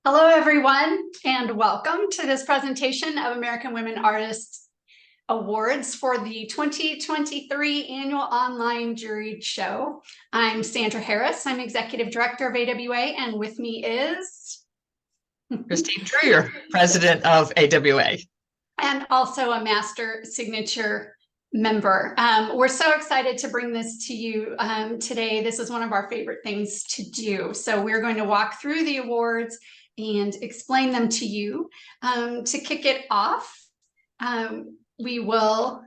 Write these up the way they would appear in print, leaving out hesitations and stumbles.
Hello, everyone, and welcome to this presentation of American Women Artists Awards for the 2023 Annual Online Juried Show. I'm Sandra Harris. I'm Executive Director of AWA, and with me is Christine Drewyer, President of AWA. And also a Master Signature member. We're so excited to bring this to you today. This is one of our favorite things to do. So we're going to walk through the awards and explain them to you. To kick it off, we will,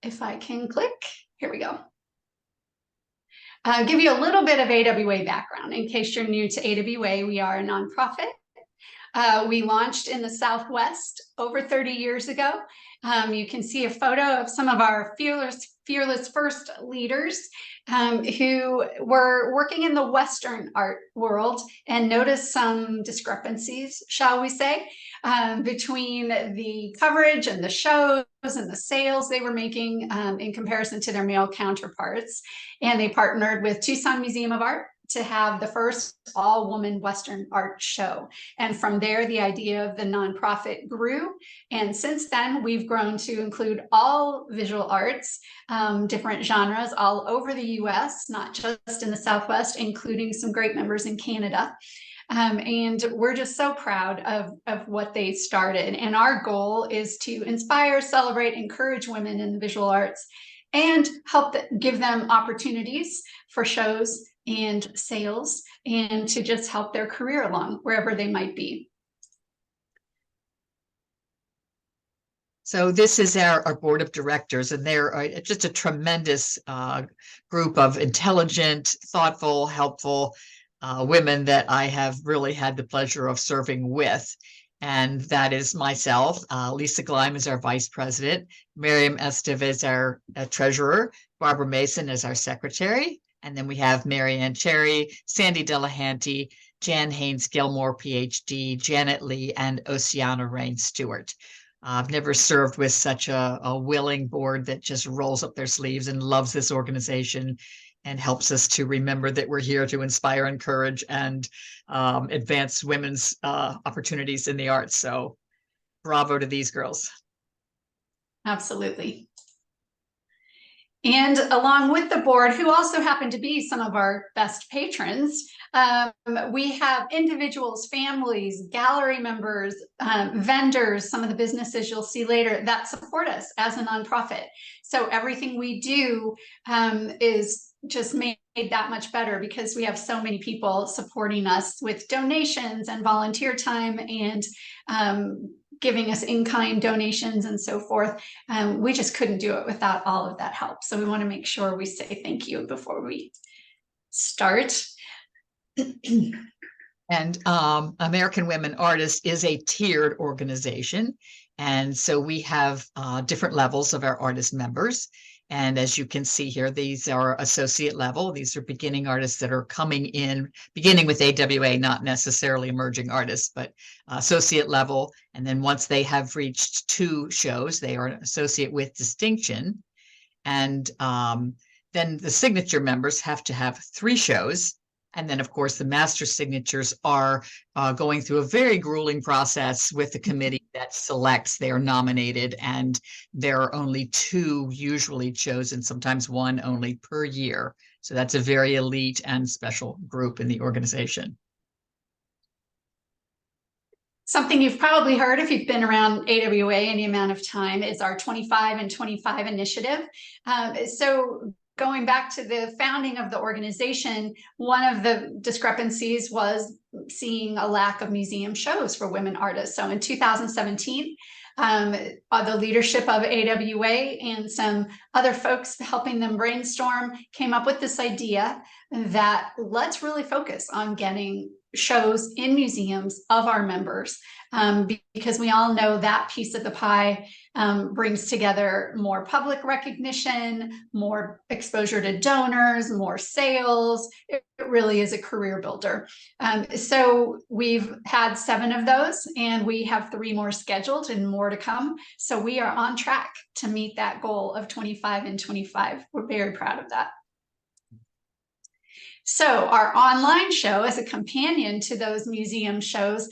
if I can click, here we go. Give you a little bit of AWA background. In case you're new to AWA, we are a nonprofit. We launched in the Southwest over 30 years ago. You can see a photo of some of our fearless first leaders who were working in the Western art world and noticed some discrepancies, shall we say, between the coverage and the shows and the sales they were making in comparison to their male counterparts. And they partnered with Tucson Museum of Art to have the first all-woman Western art show. And from there, the idea of the nonprofit grew. And since then, we've grown to include all visual arts, different genres all over the US, not just in the Southwest, including some great members in Canada. And we're just so proud of what they started. And our goal is to inspire, celebrate, encourage women in the visual arts and help give them opportunities for shows and sales, and to just help their career along wherever they might be. So this is our board of directors, and they're just a tremendous group of intelligent, thoughtful, helpful women that I have really had the pleasure of serving with. And that is myself. Lisa Gleim is our vice president. Miriam Esteve is our treasurer. Barbara Mason is our secretary. And then we have Marianne Cherry, Sandy Delahanty, Jan Haynes Gilmore, PhD, Janet Lee, and Oceana Rain Stewart. I've never served with such a willing board that just rolls up their sleeves and loves this organization and helps us to remember that we're here to inspire, encourage, and advance women's opportunities in the arts. So bravo to these girls. Absolutely. And along with the board, who also happen to be some of our best patrons, we have individuals, families, gallery members, vendors, some of the businesses you'll see later that support us as a nonprofit. So everything we do is just made that much better because we have so many people supporting us with donations and volunteer time and giving us in-kind donations and so forth. We just couldn't do it without all of that help. So we want to make sure we say thank you before we start. And American Women Artists is a tiered organization. And so we have different levels of our artist members. And as you can see here, these are associate level. These are beginning artists that are coming in, beginning with AWA, not necessarily emerging artists, but associate level. And then once they have reached 2 shows, they are an associate with distinction. And then the signature members have to have 3 shows. And then, of course, the master signatures are going through a very grueling process with the committee that selects. They are nominated, and there are only 2 usually chosen, sometimes 1 only per year. So that's a very elite and special group in the organization. Something you've probably heard if you've been around AWA any amount of time is our 25 and 25 initiative. So going back to the founding of the organization, one of the discrepancies was seeing a lack of museum shows for women artists. So in 2017, the leadership of AWA and some other folks helping them brainstorm came up with this idea that let's really focus on getting shows in museums of our members, because we all know that piece of the pie brings together more public recognition, more exposure to donors, more sales. It really is a career builder. So we've had 7 of those, and we have 3 more scheduled and more to come. So we are on track to meet that goal of 25 and 25. We're very proud of that. So our online show, as a companion to those museum shows,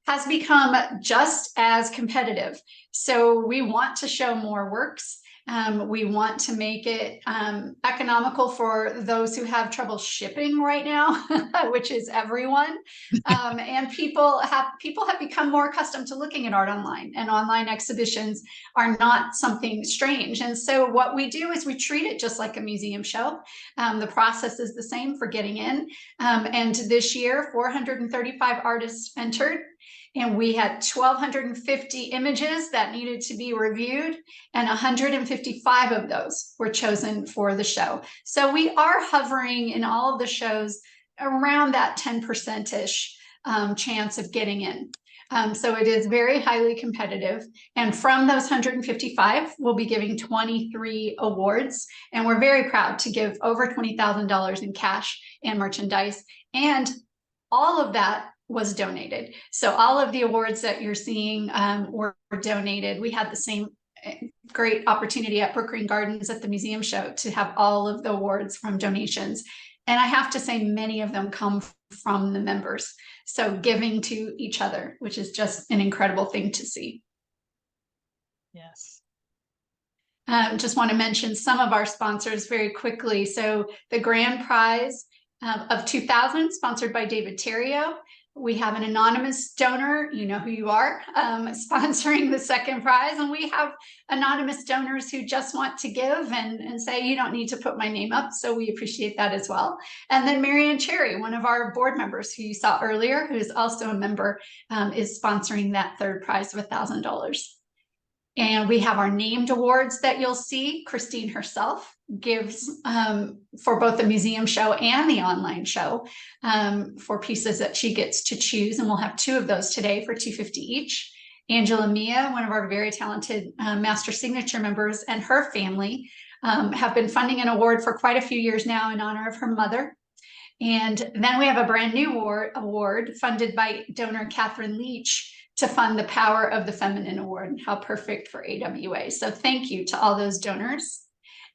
has become just as competitive. So we want to show more works. We want to make it economical for those who have trouble shipping right now, which is everyone. And people have become more accustomed to looking at art online, and online exhibitions are not something strange. And so what we do is we treat it just like a museum show. The process is the same for getting in. And this year, 435 artists entered. And we had 1,250 images that needed to be reviewed, and 155 of those were chosen for the show. So we are hovering in all of the shows around that 10%-ish chance of getting in. So it is very highly competitive. And from those 155, we'll be giving 23 awards. And we're very proud to give over $20,000 in cash and merchandise. And all of that was donated. So all of the awards that you're seeing were donated. We had the same great opportunity at Brook Green Gardens at the museum show to have all of the awards from donations. And I have to say, many of them come from the members. So giving to each other, which is just an incredible thing to see. Yes. Just want to mention some of our sponsors very quickly. So the grand prize of 2000, sponsored by David Terrio. We have an anonymous donor, you know who you are, sponsoring the second prize. And we have anonymous donors who just want to give and say, you don't need to put my name up. So we appreciate that as well. And then Marianne Cherry, one of our board members who you saw earlier, who is also a member, is sponsoring that third prize of $1,000. And we have our named awards that you'll see. Christine herself gives for both the museum show and the online show for pieces that she gets to choose. And we'll have 2 of those today for $250 each. Angela Mia, one of our very talented Master Signature members, and her family have been funding an award for quite a few years now in honor of her mother. And then we have a brand new award funded by donor Catherine Leach to fund the Power of the Feminine Award. How perfect for AWA. So thank you to all those donors.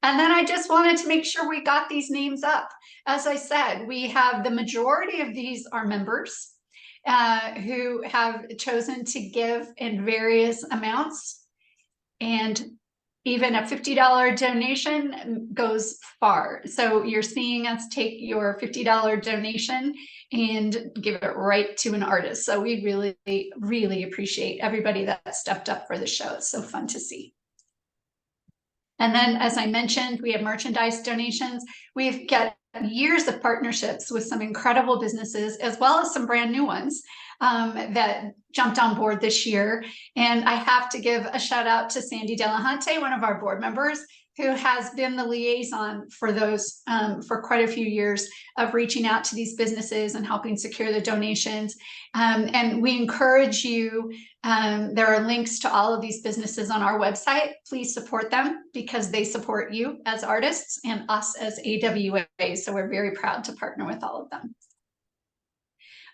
And then I just wanted to make sure we got these names up. As I said, we have the majority of these are members who have chosen to give in various amounts. And even a $50 donation goes far. So you're seeing us take your $50 donation and give it right to an artist. So we really, really appreciate everybody that stepped up for the show. It's so fun to see. And then, as I mentioned, we have merchandise donations. We've got years of partnerships with some incredible businesses, as well as some brand new ones that jumped on board this year. And I have to give a shout out to Sandy Delahunty, one of our board members, who has been the liaison for those for quite a few years of reaching out to these businesses and helping secure the donations. And we encourage you, there are links to all of these businesses on our website. Please support them because they support you as artists and us as AWA. So we're very proud to partner with all of them.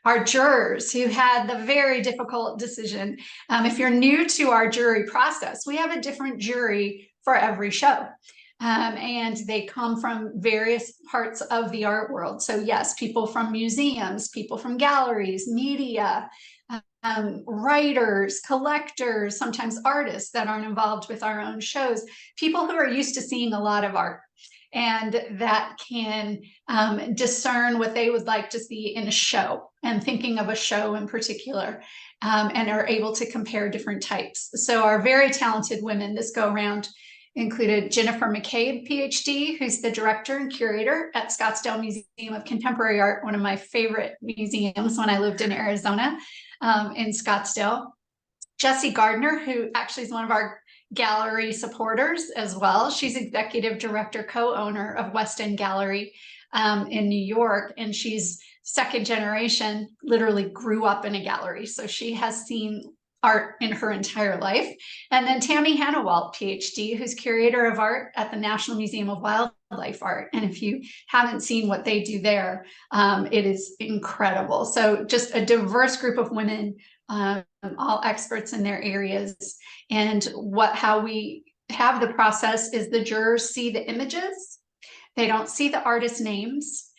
Our jurors who had the very difficult decision. If you're new to our jury process, we have a different jury for every show. And they come from various parts of the art world. So yes, people from museums, people from galleries, media, writers, collectors, sometimes artists that aren't involved with our own shows, people who are used to seeing a lot of art and that can discern what they would like to see in a show and thinking of a show in particular, and are able to compare different types. So our very talented women this go around included Jennifer McCabe, PhD, who's the director and curator at Scottsdale Museum of Contemporary Art, one of my favorite museums when I lived in Arizona, in Scottsdale. Jessie Gardner, who actually is one of our gallery supporters as well. She's executive director, co-owner of West End Gallery in New York, and she's second generation, literally grew up in a gallery. So she has seen art in her entire life. And then Tammy Hannawalt, PhD, who's curator of art at the National Museum of Wildlife Art. And if you haven't seen what they do there, it is incredible. So just a diverse group of women, all experts in their areas. And how we have the process is the jurors see the images. They don't see the artist names.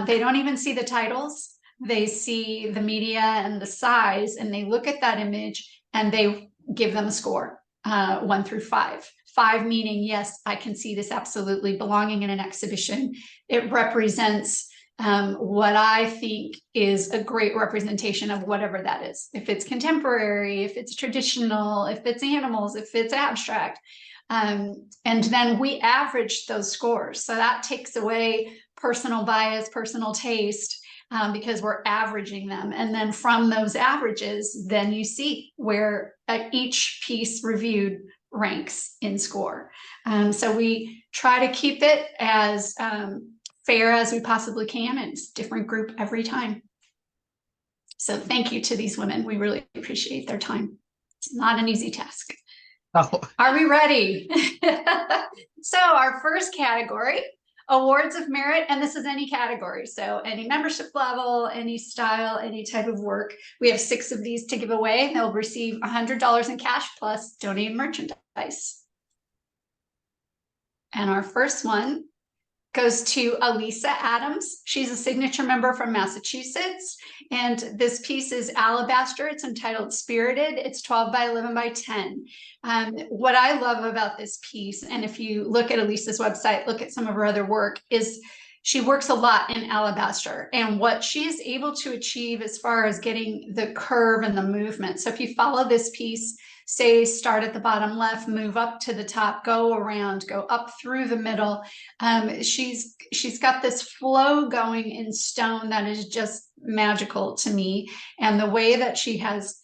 They don't even see the titles. They see the media and the size, and they look at that image and they give them a score, 1 through 5. 5 meaning, yes, I can see this absolutely belonging in an exhibition. It represents what I think is a great representation of whatever that is. If it's contemporary, if it's traditional, if it's animals, if it's abstract. And then we average those scores. So that takes away personal bias, personal taste, because we're averaging them. And then from those averages, then you see where each piece reviewed ranks in score. So we try to keep it as fair as we possibly can. And it's a different group every time. So thank you to these women. We really appreciate their time. It's not an easy task. Oh. Are we ready? So our first category, awards of merit, and this is any category. So any membership level, any style, any type of work. We have 6 of these to give away. They'll receive $100 in cash plus donated merchandise. And our first one goes to Elisa Adams. She's a signature member from Massachusetts. And this piece is alabaster. It's entitled Spirited. It's 12 by 11 by 10. What I love about this piece, and if you look at Elisa's website, look at some of her other work, is she works a lot in alabaster, and what she's able to achieve as far as getting the curve and the movement. So if you follow this piece, say start at the bottom left, move up to the top, go around, go up through the middle. She's got this flow going in stone that is just magical to me. And the way that she has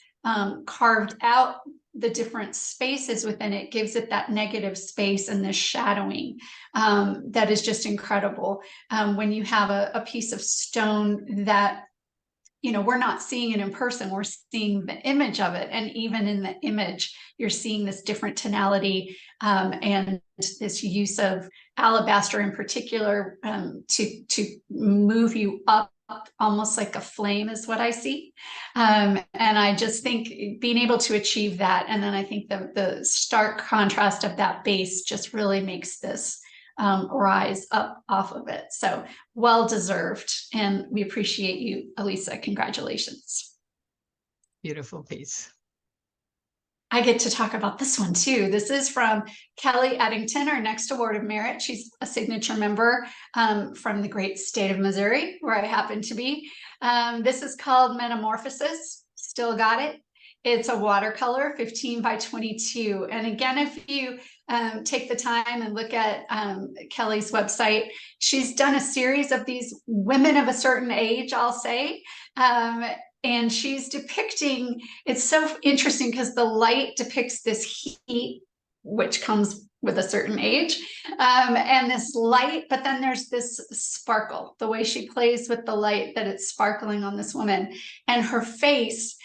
carved out the different spaces within it gives it that negative space and the shadowing that is just incredible. When you have a piece of stone that, you know, we're not seeing it in person, we're seeing the image of it. And even in the image, you're seeing this different tonality and this use of alabaster in particular to move you up almost like a flame is what I see. And I just think being able to achieve that. And then I think the stark contrast of that base just really makes this rise up off of it. So well deserved. And we appreciate you, Elisa. Congratulations. Beautiful piece. I get to talk about this one too. This is from Kelly Eddington, our next award of merit. She's a signature member from the great state of Missouri, where I happen to be. This is called Metamorphosis. Still got it. It's a watercolor, 15 by 22. And again, if you take the time and look at Kelly's website, she's done a series of these women of a certain age, I'll say. And she's depicting, it's so interesting because the light depicts this heat, which comes with a certain age, and this light, but then there's this sparkle, the way she plays with the light, that it's sparkling on this woman. And her face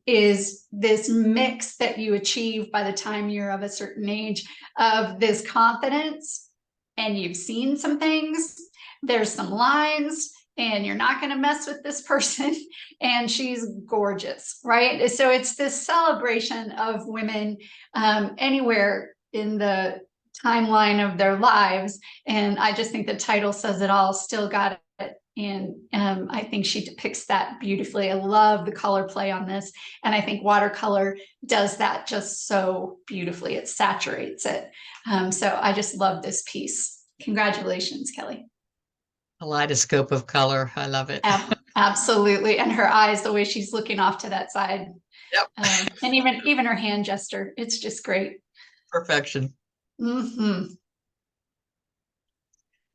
is this mix that you achieve by the time you're of a certain age of this confidence, and you've seen some things, there's some lines, and you're not going to mess with this person, and she's gorgeous, right? So it's this celebration of women anywhere in the timeline of their lives, and I just think the title says it all. Still got it. And I think she depicts that beautifully. I love the color play on this, and I think watercolor does that just so beautifully. It saturates it. So I just love this piece. Congratulations, Kelly. Kaleidoscope of color. I love it. Absolutely. And her eyes, the way she's looking off to that side. Yep. And even her hand gesture, it's just great. Perfection. Mm-hmm.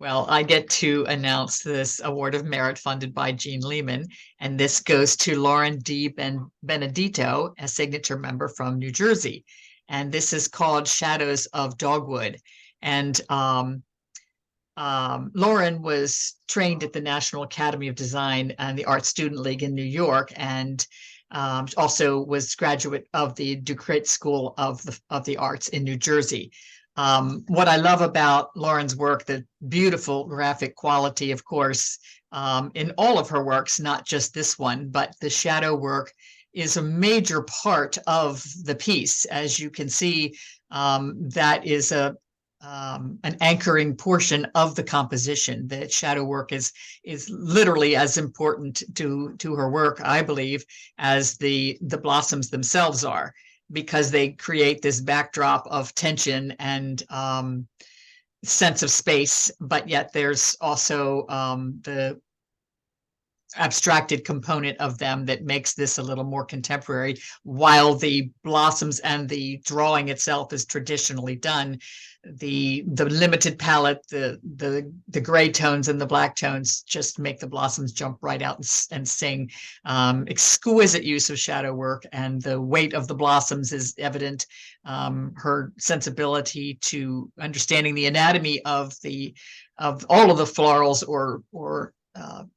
Well, I get to announce this award of merit funded by Jean Lehman, and this goes to Lauren D. Benedito, a signature member from New Jersey. And this is called Shadows of Dogwood. And Lauren was trained at the National Academy of Design and the Art Student League in New York, and also was graduate of the Ducret School of the Arts in New Jersey. What I love about Lauren's work, the beautiful graphic quality, of course, in all of her works, not just this one, but the shadow work is a major part of the piece. As you can see, that is a an anchoring portion of the composition. That shadow work is literally as important to her work, I believe, as the blossoms themselves are, because they create this backdrop of tension and sense of space, but yet there's also the abstracted component of them that makes this a little more contemporary, while the blossoms and the drawing itself is traditionally done. The limited palette, the gray tones and the black tones just make the blossoms jump right out and sing. Exquisite use of shadow work, and the weight of the blossoms is evident. Her sensibility to understanding the anatomy of all of the florals or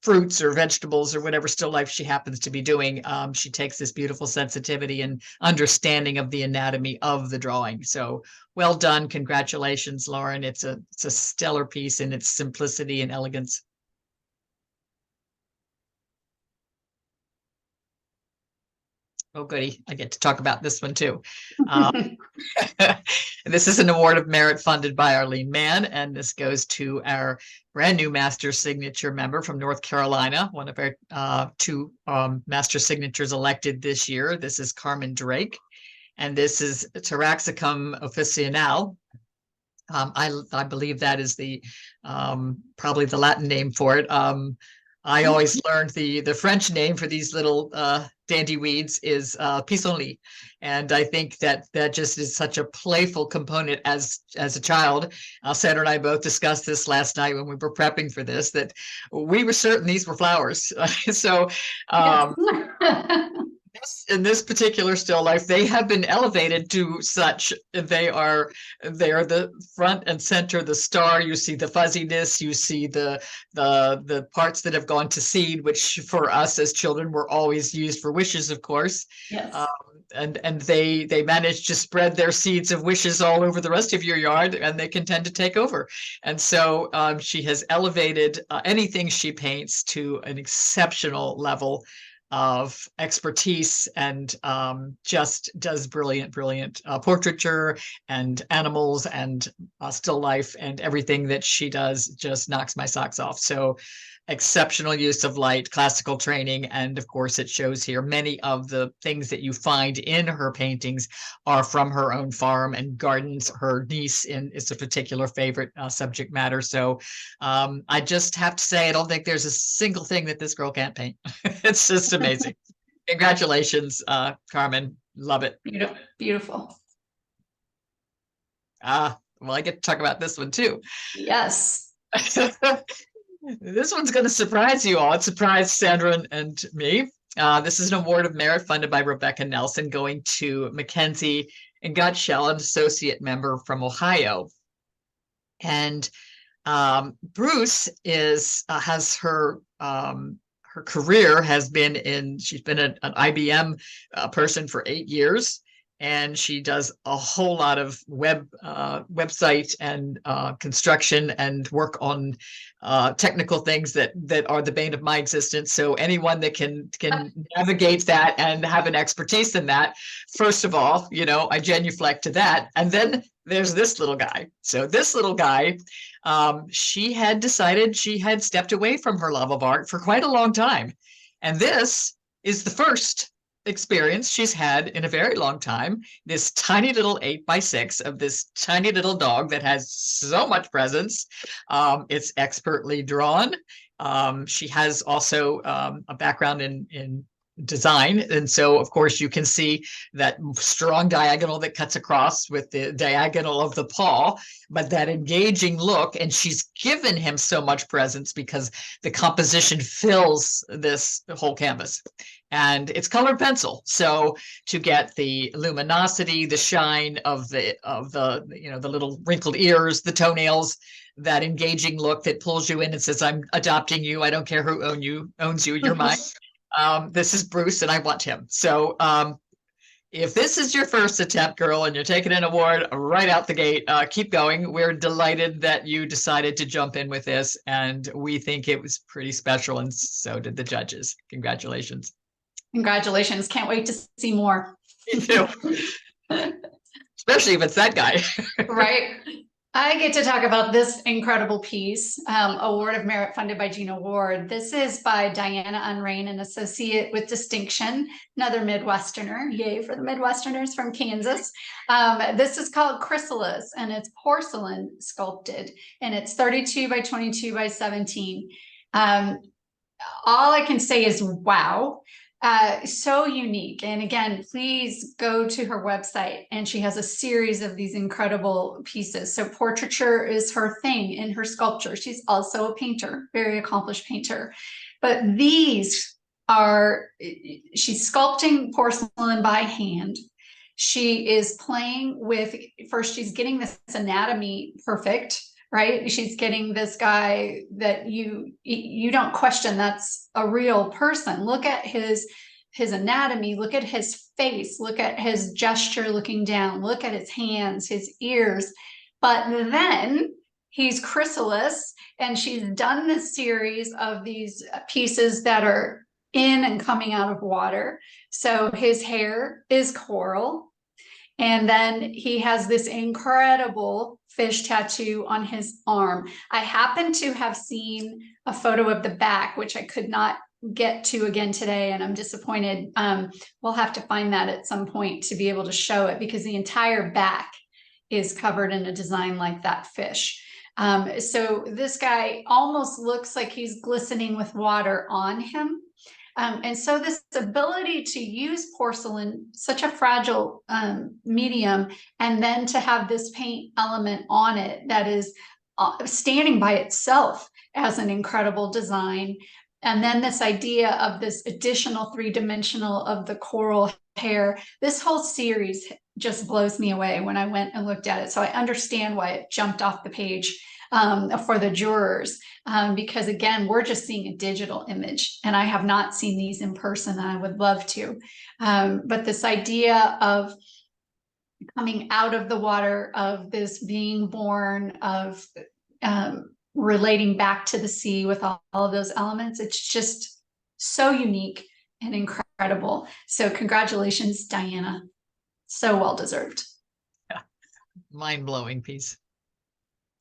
fruits or vegetables or whatever still life she happens to be doing. She takes this beautiful sensitivity and understanding of the anatomy of the drawing. So well done. Congratulations, Lauren. It's a stellar piece in its simplicity and elegance. Oh, goody. I get to talk about this one too. This is an award of merit funded by Arlene Mann, and this goes to our brand new master signature member from North Carolina, one of our two master signatures elected this year. This is Carmen Drake, and this is Taraxacum officinale. I believe that is the probably the Latin name for it. I always learned the French name for these little dandy weeds is pissenlit, and I think that just is such a playful component as a child. Sandra and I both discussed this last night when we were prepping for this, that we were certain these were flowers. So in this particular still life, they have been elevated to such. They are the front and center, the star. You see the fuzziness, you see the parts that have gone to seed, which for us as children were always used for wishes, of course. Yes. And they manage to spread their seeds of wishes all over the rest of your yard, and they can tend to take over. And so she has elevated anything she paints to an exceptional level of expertise, and just does brilliant portraiture and animals and still life, and everything that she does just knocks my socks off. So exceptional use of light, classical training, and of course it shows here. Many of the things that you find in her paintings are from her own farm and gardens. Her niece is a particular favorite subject matter. So I just have to say, I don't think there's a single thing that this girl can't paint. It's just amazing. Congratulations, Carmen. Love it. Beautiful. Well, I get to talk about this one too. Yes. This one's going to surprise you all. It surprised Sandra and me. This is an award of merit funded by Rebecca Nelson, going to Mackenzie and Gottschall, an associate member from Ohio. And Bruce has her career has been in. She's been an IBM person for 8 years. And she does a whole lot of website and construction and work on technical things that are the bane of my existence. So anyone that can navigate that and have an expertise in that, first of all, I genuflect to that. And then there's this little guy. So this little guy, she had decided she had stepped away from her love of art for quite a long time. And this is the first experience she's had in a very long time. This tiny little 8x6 of this tiny little dog that has so much presence. It's expertly drawn. She has also a background in design, and so of course you can see that strong diagonal that cuts across with the diagonal of the paw, but that engaging look. And she's given him so much presence because the composition fills this whole canvas, and it's colored pencil. So to get the luminosity, the shine of the the little wrinkled ears, the toenails, that engaging look that pulls you in and says, I'm adopting you. I don't care who owns you. You're mine. This is Bruce and I want him. So if this is your first attempt, girl, and you're taking an award right out the gate, keep going. We're delighted that you decided to jump in with this, and we think it was pretty special, and so did the judges. Congratulations. Congratulations. Can't wait to see more. Me too. Especially if it's that guy. Right. I get to talk about this incredible piece, Award of Merit funded by Gina Ward. This is by Diana Unrain, an associate with distinction, another Midwesterner. Yay for the Midwesterners from Kansas. This is called Chrysalis, and it's porcelain sculpted, and it's 32 by 22 by 17. All I can say is wow. So unique. And again, please go to her website, and she has a series of these incredible pieces. So portraiture is her thing in her sculpture. She's also a painter, very accomplished painter. But these are, she's sculpting porcelain by hand. She is playing with, first she's getting this anatomy perfect, right? She's getting this guy that you don't question, that's a real person. Look at his anatomy, look at his face, look at his gesture looking down, look at his hands, his ears. But then he's Chrysalis, and she's done this series of these pieces that are in and coming out of water. So his hair is coral. And then he has this incredible fish tattoo on his arm. I happen to have seen a photo of the back, which I could not get to again today, and I'm disappointed. We'll have to find that at some point to be able to show it, because the entire back is covered in a design like that fish. So this guy almost looks like he's glistening with water on him. And so this ability to use porcelain, such a fragile medium, and then to have this paint element on it that is standing by itself as an incredible design. And then this idea of this additional three-dimensional of the coral hair, this whole series just blows me away when I went and looked at it. So I understand why it jumped off the page for the jurors, because again, we're just seeing a digital image, and I have not seen these in person, and I would love to. But this idea of coming out of the water, of this being born, of relating back to the sea with all of those elements, it's just so unique and incredible. So congratulations, Diana. So well deserved. Yeah. Mind-blowing piece.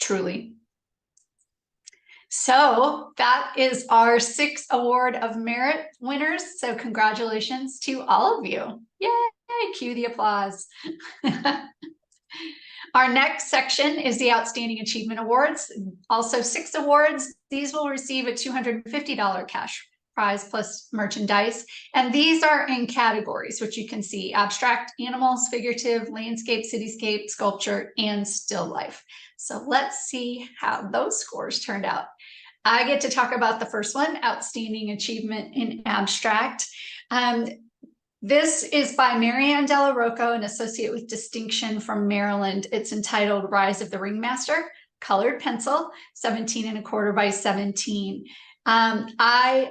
Truly. So that is our 6th Award of Merit winners. So congratulations to all of you. Yay, cue the applause. Our next section is the Outstanding Achievement Awards. Also 6 awards. These will receive a $250 cash prize plus merchandise. And these are in categories, which you can see: abstract, animals, figurative, landscape, cityscape, sculpture, and still life. So let's see how those scores turned out. I get to talk about the first one, Outstanding Achievement in Abstract. This is by Marianne Della Rocco, an associate with distinction from Maryland. It's entitled Rise of the Ringmaster, colored pencil, 17¼ by 17. I,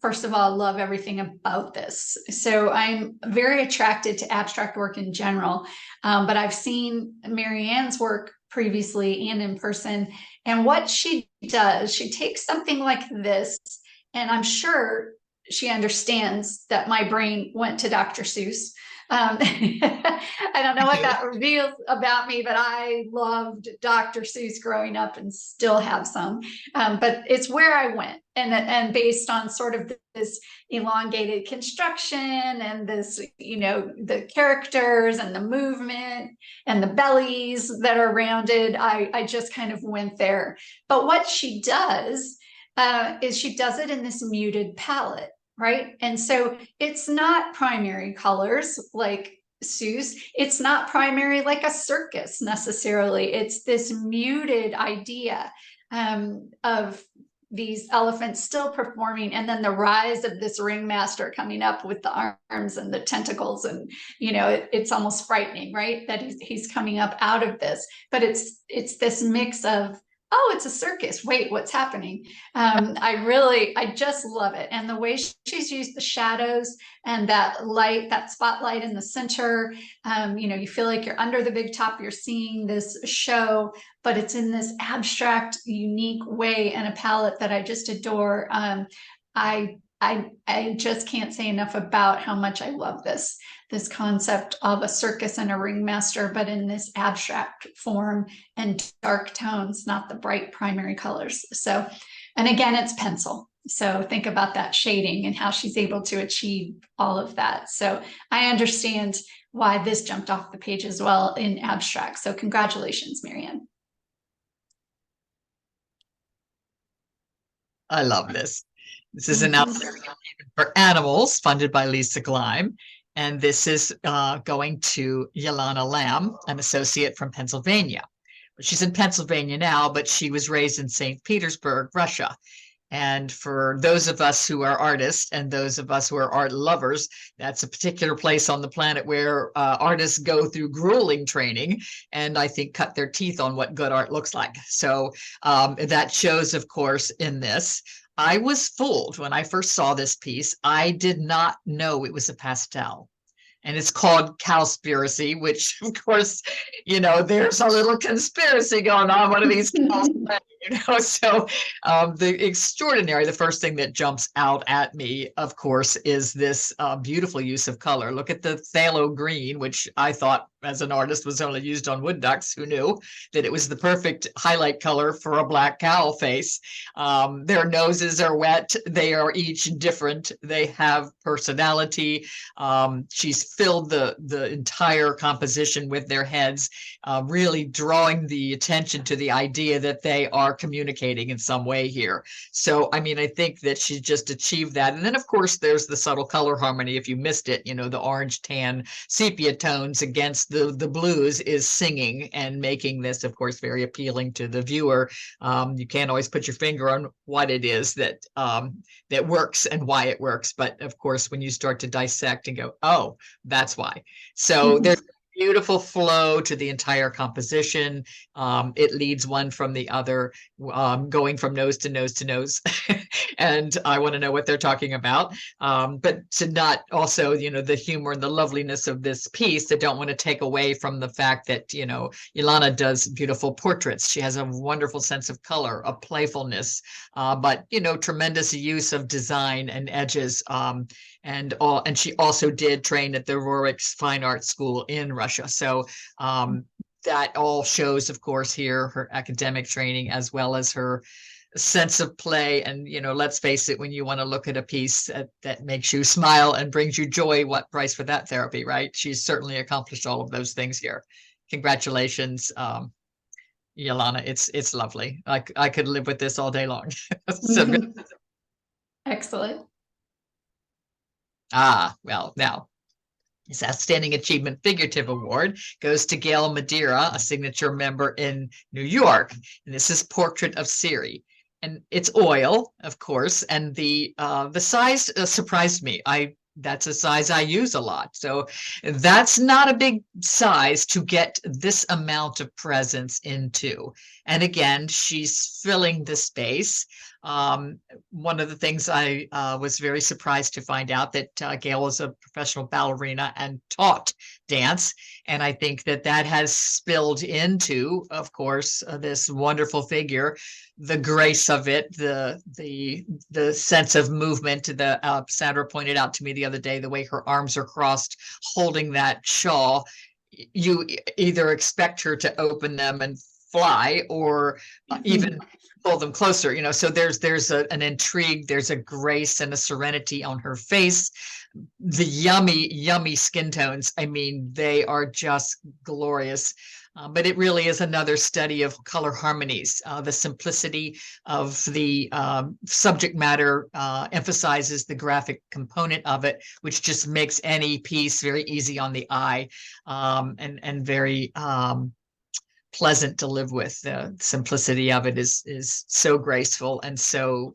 first of all, love everything about this. So I'm very attracted to abstract work in general, but I've seen Marianne's work previously and in person. And what she does, she takes something like this, and I'm sure she understands that my brain went to Dr. Seuss. I don't know what that reveals about me, but I loved Dr. Seuss growing up and still have some. But it's where I went, and based on sort of this elongated construction and this, the characters and the movement and the bellies that are rounded, I just kind of went there. But what she does is she does it in this muted palette. Right. And so it's not primary colors like Seuss. It's not primary like a circus necessarily. It's this muted idea of these elephants still performing, and then the rise of this ringmaster coming up with the arms and the tentacles, and it's almost frightening, right, that he's coming up out of this. But it's this mix of, oh, it's a circus. Wait, what's happening? I just love it. And the way she's used the shadows and that light, that spotlight in the center, you feel like you're under the big top, you're seeing this show, but it's in this abstract, unique way, and a palette that I just adore. I just can't say enough about how much I love this. this concept of a circus and a ringmaster, but in this abstract form and dark tones, not the bright primary colors. So, and again, it's pencil. So think about that shading and how she's able to achieve all of that. So I understand why this jumped off the page as well in abstract. So congratulations, Marianne. I love this. This is an outstanding achievement for animals funded by Lisa Gleim. And this is going to Yelena Lamb, an associate from Pennsylvania. She's in Pennsylvania now, but she was raised in St. Petersburg, Russia. And for those of us who are artists and those of us who are art lovers, that's a particular place on the planet where artists go through grueling training and I think cut their teeth on what good art looks like. So that shows, of course, in this. I was fooled when I first saw this piece. I did not know it was a pastel. And it's called Cowspiracy, which, of course, you know, there's a little conspiracy going on. What are these cows? You know, so the first thing that jumps out at me, of course, is this beautiful use of color. Look at the phthalo green, which I thought as an artist was only used on wood ducks. Who knew that it was the perfect highlight color for a black cow face? Their noses are wet. They are each different. They have personality. She's filled the entire composition with their heads, really drawing the attention to the idea that they are communicating in some way here. So, I mean, I think that she just achieved that. And then, of course, there's the subtle color harmony. If you missed it, you know, the orange, tan, sepia tones against the blues is singing and making this, of course, very appealing to the viewer. You can't always put your finger on what it is that that works and why it works. But of course, when you start to dissect and go, oh, that's why. So there's beautiful flow to the entire composition. It leads one from the other, going from nose to nose to nose. And I want to know what they're talking about. But to not also, you know, the humor and the loveliness of this piece, that don't want to take away from the fact that, you know, Yelena does beautiful portraits. She has a wonderful sense of color, a playfulness, but, you know, tremendous use of design and edges. And she also did train at the Rorick's Fine Art School in Russia. So that all shows, of course, here her academic training as well as her sense of play. And, you know, let's face it, when you want to look at a piece that makes you smile and brings you joy, what price for that therapy, right? She's certainly accomplished all of those things here. Congratulations, Yelena. It's lovely. I could live with this all day long. So good. Excellent. Well, now this Outstanding Achievement Figurative Award goes to Gail Madeira, a signature member in New York. And this is Portrait of Siri. And it's oil, of course, and the size surprised me. That's a size I use a lot. So that's not a big size to get this amount of presence into. And again, she's filling the space. One of the things I was very surprised to find out that Gail is a professional ballerina and taught dance. And I think that has spilled into, of course, this wonderful figure, the grace of it, the sense of movement. Sandra pointed out to me the other day, the way her arms are crossed, holding that shawl. You either expect her to open them and fly, or even pull them closer, you know. So there's an intrigue, there's a grace and a serenity on her face. The yummy skin tones, I mean, they are just glorious. But it really is another study of color harmonies. The simplicity of the subject matter emphasizes the graphic component of it, which just makes any piece very easy on the eye, and very pleasant to live with. The simplicity of it is so graceful and so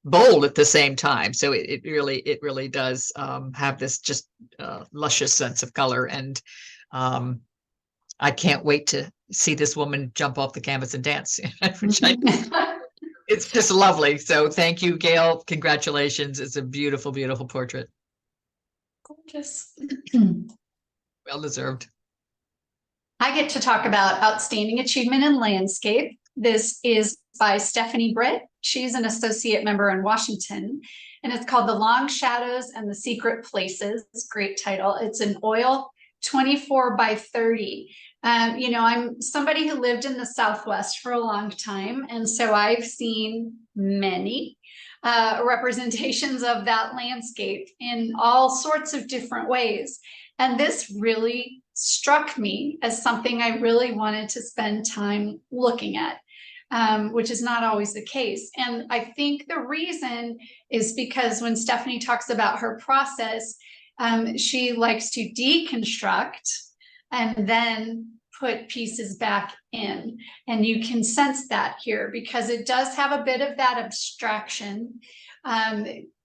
bold at the same time. So it really does have this just luscious sense of color. And I can't wait to see this woman jump off the canvas and dance. It's just lovely. So thank you, Gail. Congratulations. It's a beautiful, beautiful portrait. Gorgeous. Well deserved. I get to talk about Outstanding Achievement in Landscape. This is by Stephanie Britt. She's an associate member in Washington, and it's called The Long Shadows and the Secret Places. Great title. It's an oil 24 by 30. I'm somebody who lived in the Southwest for a long time, and so I've seen many representations of that landscape in all sorts of different ways. And this really struck me as something I really wanted to spend time looking at, which is not always the case. And I think the reason is because when Stephanie talks about her process, she likes to deconstruct and then put pieces back in. And you can sense that here because it does have a bit of that abstraction,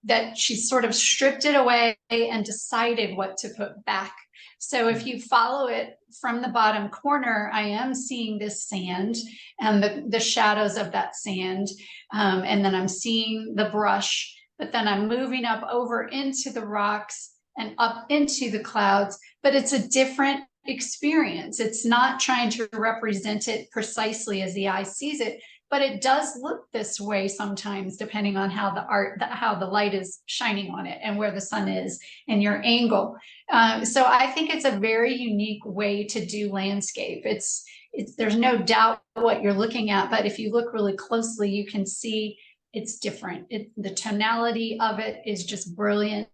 that she sort of stripped it away and decided what to put back. So if you follow it from the bottom corner, I am seeing this sand and the shadows of that sand. And then I'm seeing the brush, but then I'm moving up over into the rocks and up into the clouds, but it's a different experience. It's not trying to represent it precisely as the eye sees it, but it does look this way sometimes, depending on how how the light is shining on it and where the sun is and your angle. So I think it's a very unique way to do landscape. There's no doubt what you're looking at, but if you look really closely, you can see it's different. The tonality of it is just brilliant.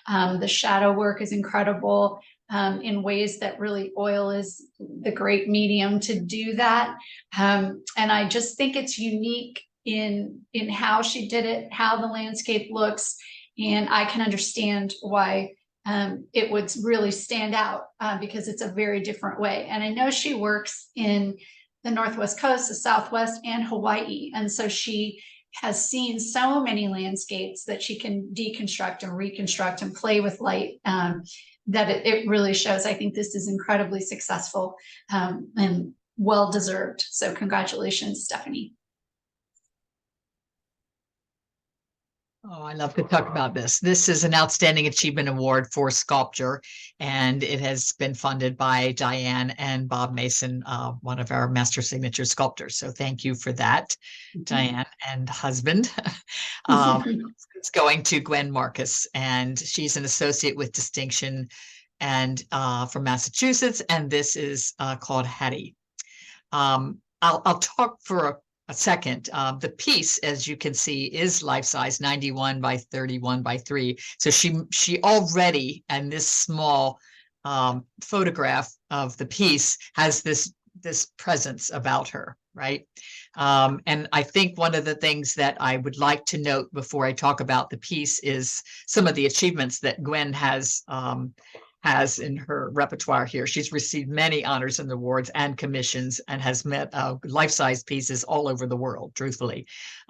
The shadow work is incredible. In ways that really oil is the great medium to do that. And I just think it's unique in how she did it, how the landscape looks, and I can understand why it would really stand out because it's a very different way. And I know she works in the Northwest coast, the Southwest, and Hawaii. And so she has seen so many landscapes that she can deconstruct and reconstruct and play with light. That it really shows. I think this is incredibly successful and well-deserved. So congratulations, Stephanie. Oh, I love to talk about this. This is an Outstanding Achievement Award for sculpture, and it has been funded by Diane and Bob Mason, one of our master signature sculptors. So thank you for that, Diane and husband. It's going to Gwen Marcus, and she's an associate with distinction and from Massachusetts, and this is called Hattie. I'll talk for a second. The piece, as you can see, is life-size, 91 by 31 by 3. So she already, and this small photograph of the piece has this presence about her, right? And I think one of the things that I would like to note before I talk about the piece is some of the achievements that Gwen has in her repertoire here. She's received many honors and awards and commissions and has met life-size pieces all over the world, truthfully.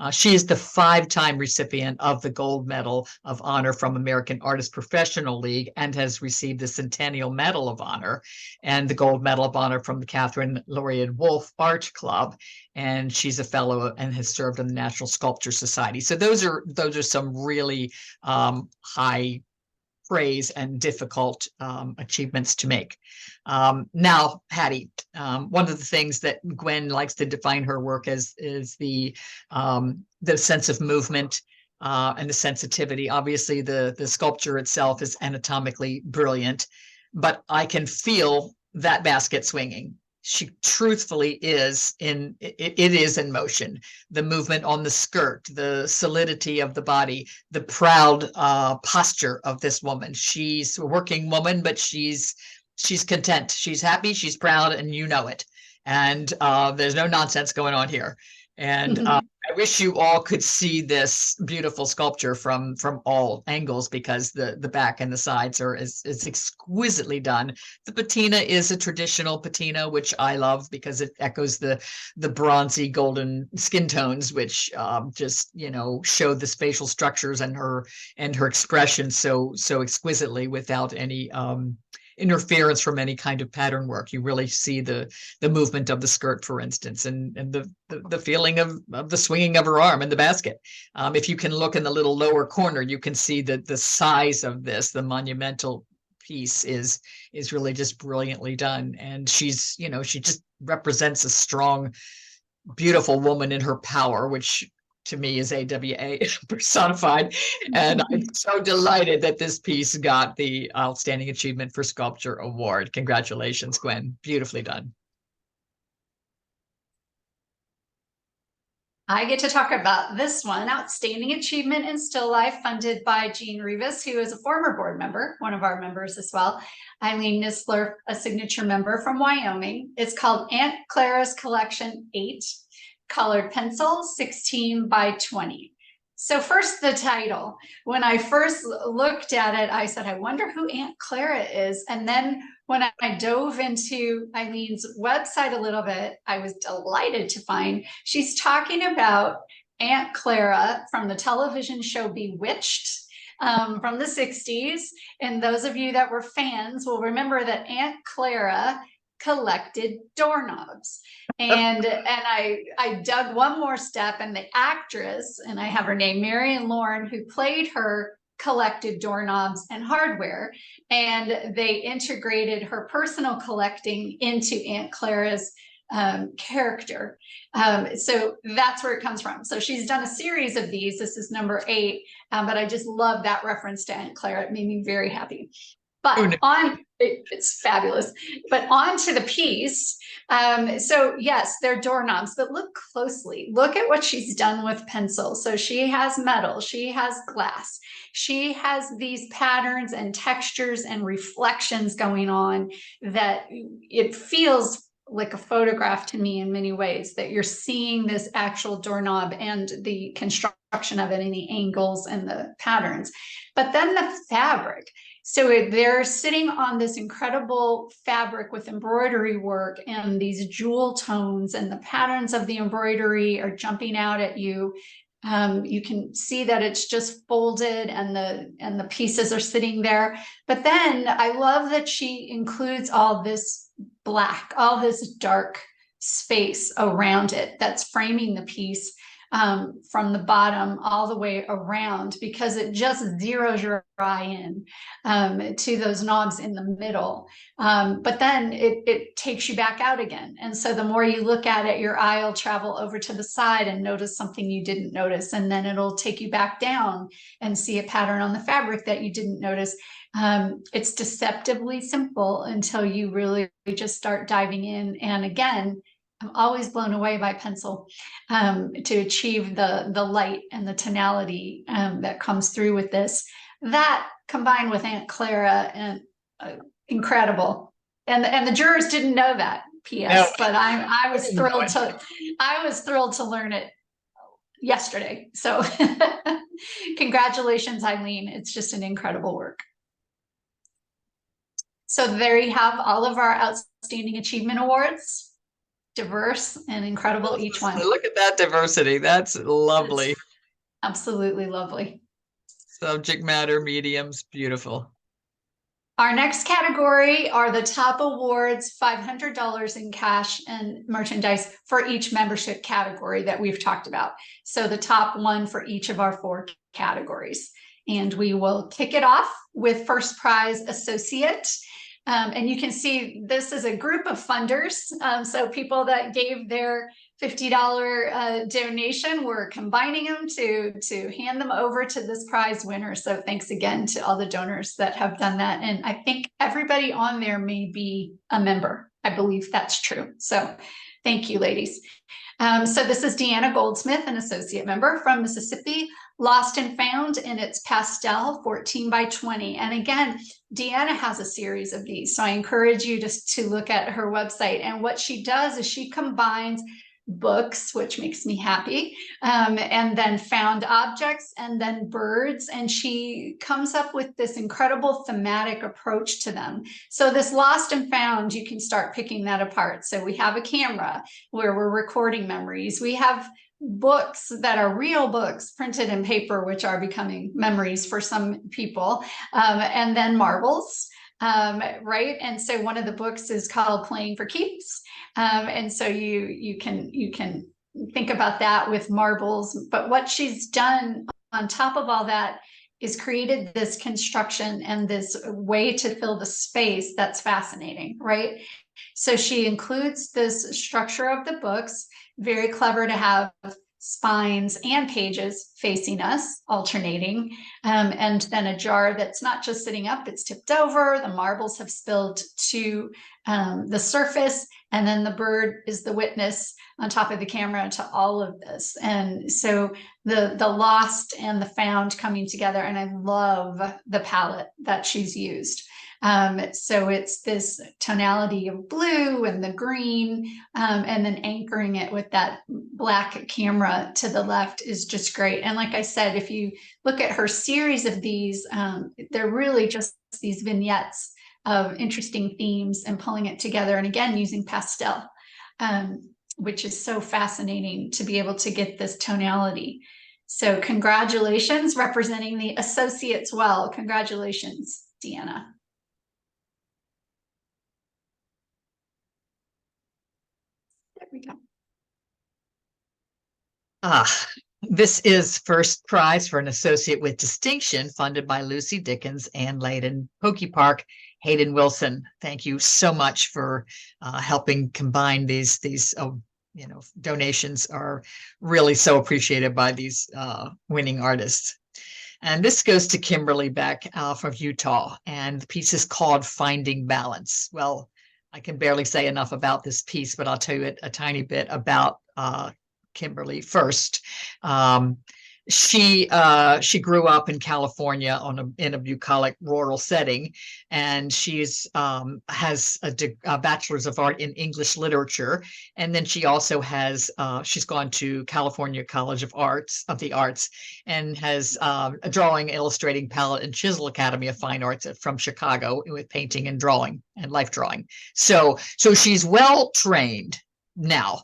She is the 5-time recipient of the Gold Medal of Honor from American Artists Professional League and has received the Centennial Medal of Honor and the Gold Medal of Honor from the Catherine Laureate Wolfe Art Club. And she's a fellow and has served in the National Sculpture Society. So those are some really high praise and difficult achievements to make. Now, Hattie, one of the things that Gwen likes to define her work as is the sense of movement and the sensitivity. Obviously, the sculpture itself is anatomically brilliant, but I can feel that basket swinging. She truthfully is it is in motion. The movement on the skirt, the solidity of the body, the proud posture of this woman. She's a working woman, but she's content. She's happy, she's proud, and you know it. And there's no nonsense going on here. And I wish you all could see this beautiful sculpture from all angles, because the back and the sides is exquisitely done. The patina is a traditional patina, which I love because it echoes the bronzy golden skin tones, which just show the spatial structures and her expression so exquisitely without any interference from any kind of pattern work. You really see the movement of the skirt, for instance, and the feeling of the swinging of her arm in the basket. If you can look in the little lower corner, you can see that the size of this, the monumental piece, is really just brilliantly done. And she just represents a strong beautiful woman in her power, which to me is AWA personified. And I'm so delighted that this piece got the Outstanding Achievement for Sculpture Award. Congratulations, Gwen. Beautifully done. I get to talk about this one, Outstanding Achievement in Still Life, funded by Jean Rivas, who is a former board member, one of our members as well. Eileen Nisler, a signature member from Wyoming. It's called Aunt Clara's Collection 8, colored pencil, 16 by 20. So first, the title. When I first looked at it, I said, I wonder who Aunt Clara is. And then when I dove into Eileen's website a little bit, I was delighted to find she's talking about Aunt Clara from the television show Bewitched from the 60s. And those of you that were fans will remember that Aunt Clara collected doorknobs. And I dug one more step, and the actress, and I have her name, Marion Lauren, who played her, collected doorknobs and hardware, and they integrated her personal collecting into Aunt Clara's character. So that's where it comes from. So she's done a series of these. This is number 8, but I just love that reference to Aunt Clara. It made me very happy. But it's fabulous. But on to the piece. So yes, they're doorknobs, but look closely. Look at what she's done with pencil. So she has metal, she has glass, she has these patterns and textures and reflections going on that it feels like a photograph to me in many ways, that you're seeing this actual doorknob and the construction of it and the angles and the patterns. But then the fabric. So they're sitting on this incredible fabric with embroidery work and these jewel tones, and the patterns of the embroidery are jumping out at you. You can see that it's just folded and the pieces are sitting there. But then I love that she includes all this black, all this dark space around it that's framing the piece from the bottom all the way around, because it just zeroes your eye in to those knobs in the middle. But then it takes you back out again. And so the more you look at it, your eye will travel over to the side and notice something you didn't notice. And then it'll take you back down and see a pattern on the fabric that you didn't notice. It's deceptively simple until you really just start diving in. And again, I'm always blown away by pencil to achieve the light and the tonality that comes through with this. That combined with Aunt Clara, and incredible. And the jurors didn't know that, P.S. No, but I was thrilled to learn it yesterday. So congratulations, Eileen. It's just an incredible work. So there you have all of our Outstanding Achievement Awards. Diverse and incredible, each one. Look at that diversity. That's lovely. It's absolutely lovely. Subject matter, mediums, beautiful. Our next category are the top awards, $500 in cash and merchandise for each membership category that we've talked about. So the top one for each of our 4 categories. And we will kick it off with first prize associate. And you can see this is a group of funders. So people that gave their $50 donation, we're combining them to hand them over to this prize winner. So thanks again to all the donors that have done that. And I think everybody on there may be a member. I believe that's true. So thank you, ladies. So this is Deanna Goldsmith, an associate member from Mississippi, Lost and Found, and it's pastel 14 by 20. And again, Deanna has a series of these. So I encourage you to look at her website. And what she does is she combines books, which makes me happy, and then found objects, and then birds, and she comes up with this incredible thematic approach to them. So this Lost and Found, you can start picking that apart. So we have a camera where we're recording memories. We have books that are real books printed in paper, which are becoming memories for some people, and then marbles. Right. And so one of the books is called Playing for Keeps. And so you can think about that with marbles. But what she's done on top of all that is created this construction and this way to fill the space that's fascinating, right? So she includes this structure of the books, very clever to have spines and pages facing us, alternating, and then a jar that's not just sitting up, it's tipped over, the marbles have spilled to the surface, and then the bird is the witness on top of the camera to all of this. And so the lost and the found coming together, and I love the palette that she's used. So it's this tonality of blue and the green, and then anchoring it with that black camera to the left is just great. And like I said, if you look at her series of these, they're really just these vignettes of interesting themes and pulling it together. And again, using pastel, which is so fascinating to be able to get this tonality. So congratulations, representing the associates well. Congratulations, Deanna. There we go. This is first prize for an associate with distinction, funded by Lucy Dickens and Layden Pokey Park. Hayden Wilson, thank you so much for helping combine these donations are really so appreciated by these winning artists. And this goes to Kimberly Beck from Utah, and the piece is called Finding Balance. Well, I can barely say enough about this piece, but I'll tell you a tiny bit about Kimberly first. She grew up in California in a bucolic rural setting, and she's has a bachelor's of art in English literature, and then she also has she's gone to California College of the Arts, and has a drawing, illustrating, palette, and chisel Academy of Fine Arts from Chicago with painting and drawing and life drawing. So she's well trained now.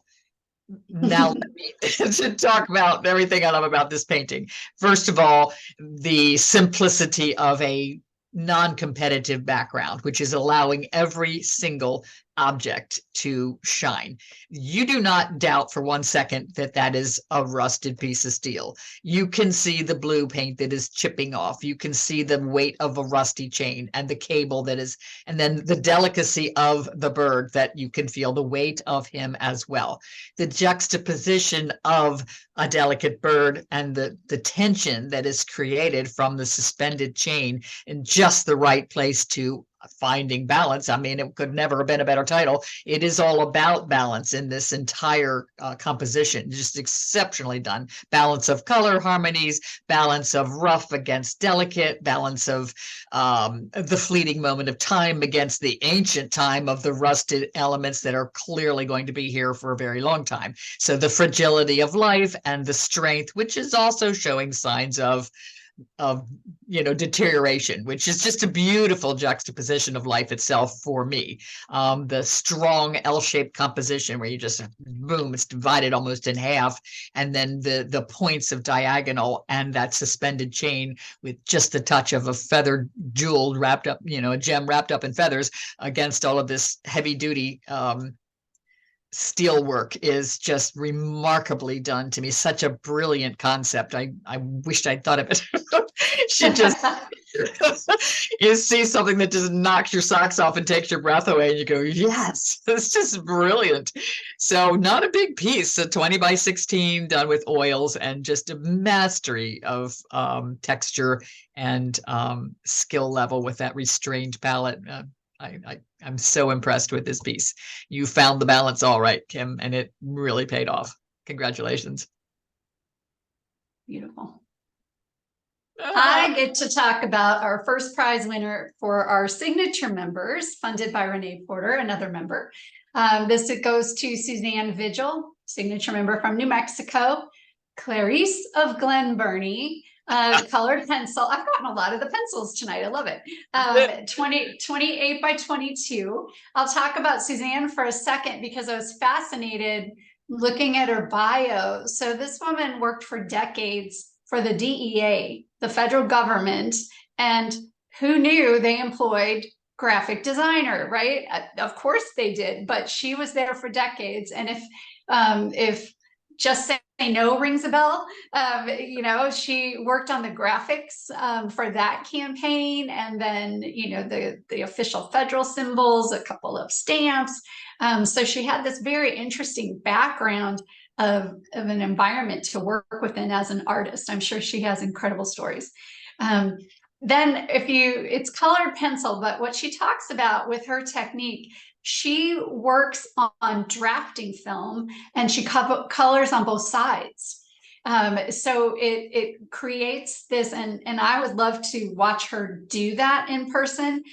Now let me to talk about everything I love about this painting. First of all, the simplicity of a non-competitive background, which is allowing every single object to shine. You do not doubt for 1 second that that is a rusted piece of steel. You can see the blue paint that is chipping off. You can see the weight of a rusty chain and the cable that is, and then the delicacy of the bird, that you can feel the weight of him as well. The juxtaposition of a delicate bird and the tension that is created from the suspended chain in just the right place to Finding Balance. I mean, it could never have been a better title. It is all about balance in this entire composition. Just exceptionally done. Balance of color harmonies, balance of rough against delicate, balance of the fleeting moment of time against the ancient time of the rusted elements that are clearly going to be here for a very long time. So the fragility of life and the strength, which is also showing signs of deterioration, which is just a beautiful juxtaposition of life itself for me. The strong L-shaped composition where you just boom, it's divided almost in half, and then the points of diagonal and that suspended chain with just the touch of a feathered jewel wrapped up, a gem wrapped up in feathers against all of this heavy duty steel work is just remarkably done to me. Such a brilliant concept. I wished I'd thought of it. Should just you see something that just knocks your socks off and takes your breath away, and you go, yes, it's just brilliant. So not a big piece, a 20 by 16 done with oils, and just a mastery of texture and skill level with that restrained palette. I'm so impressed with this piece. You found the balance all right, Kim, and it really paid off. Congratulations. Beautiful. I get to talk about our first prize winner for our signature members, funded by Renee Porter, another member. This goes to Suzanne Vigil, signature member from New Mexico, Clarice of Glen Burnie, colored pencil. I've gotten a lot of the pencils tonight. I love it. 28 by 22. I'll talk about Suzanne for a second because I was fascinated looking at her bio. So this woman worked for decades for the DEA, the federal government, and who knew they employed graphic designer, right? Of course they did, but she was there for decades. And if Just Say No rings a bell. She worked on the graphics for that campaign, and then the official federal symbols, a couple of stamps. So she had this very interesting background of an environment to work within as an artist. I'm sure she has incredible stories. Then it's colored pencil, but what she talks about with her technique, she works on drafting film and she colors on both sides. So it creates this, and I would love to watch her do that in person.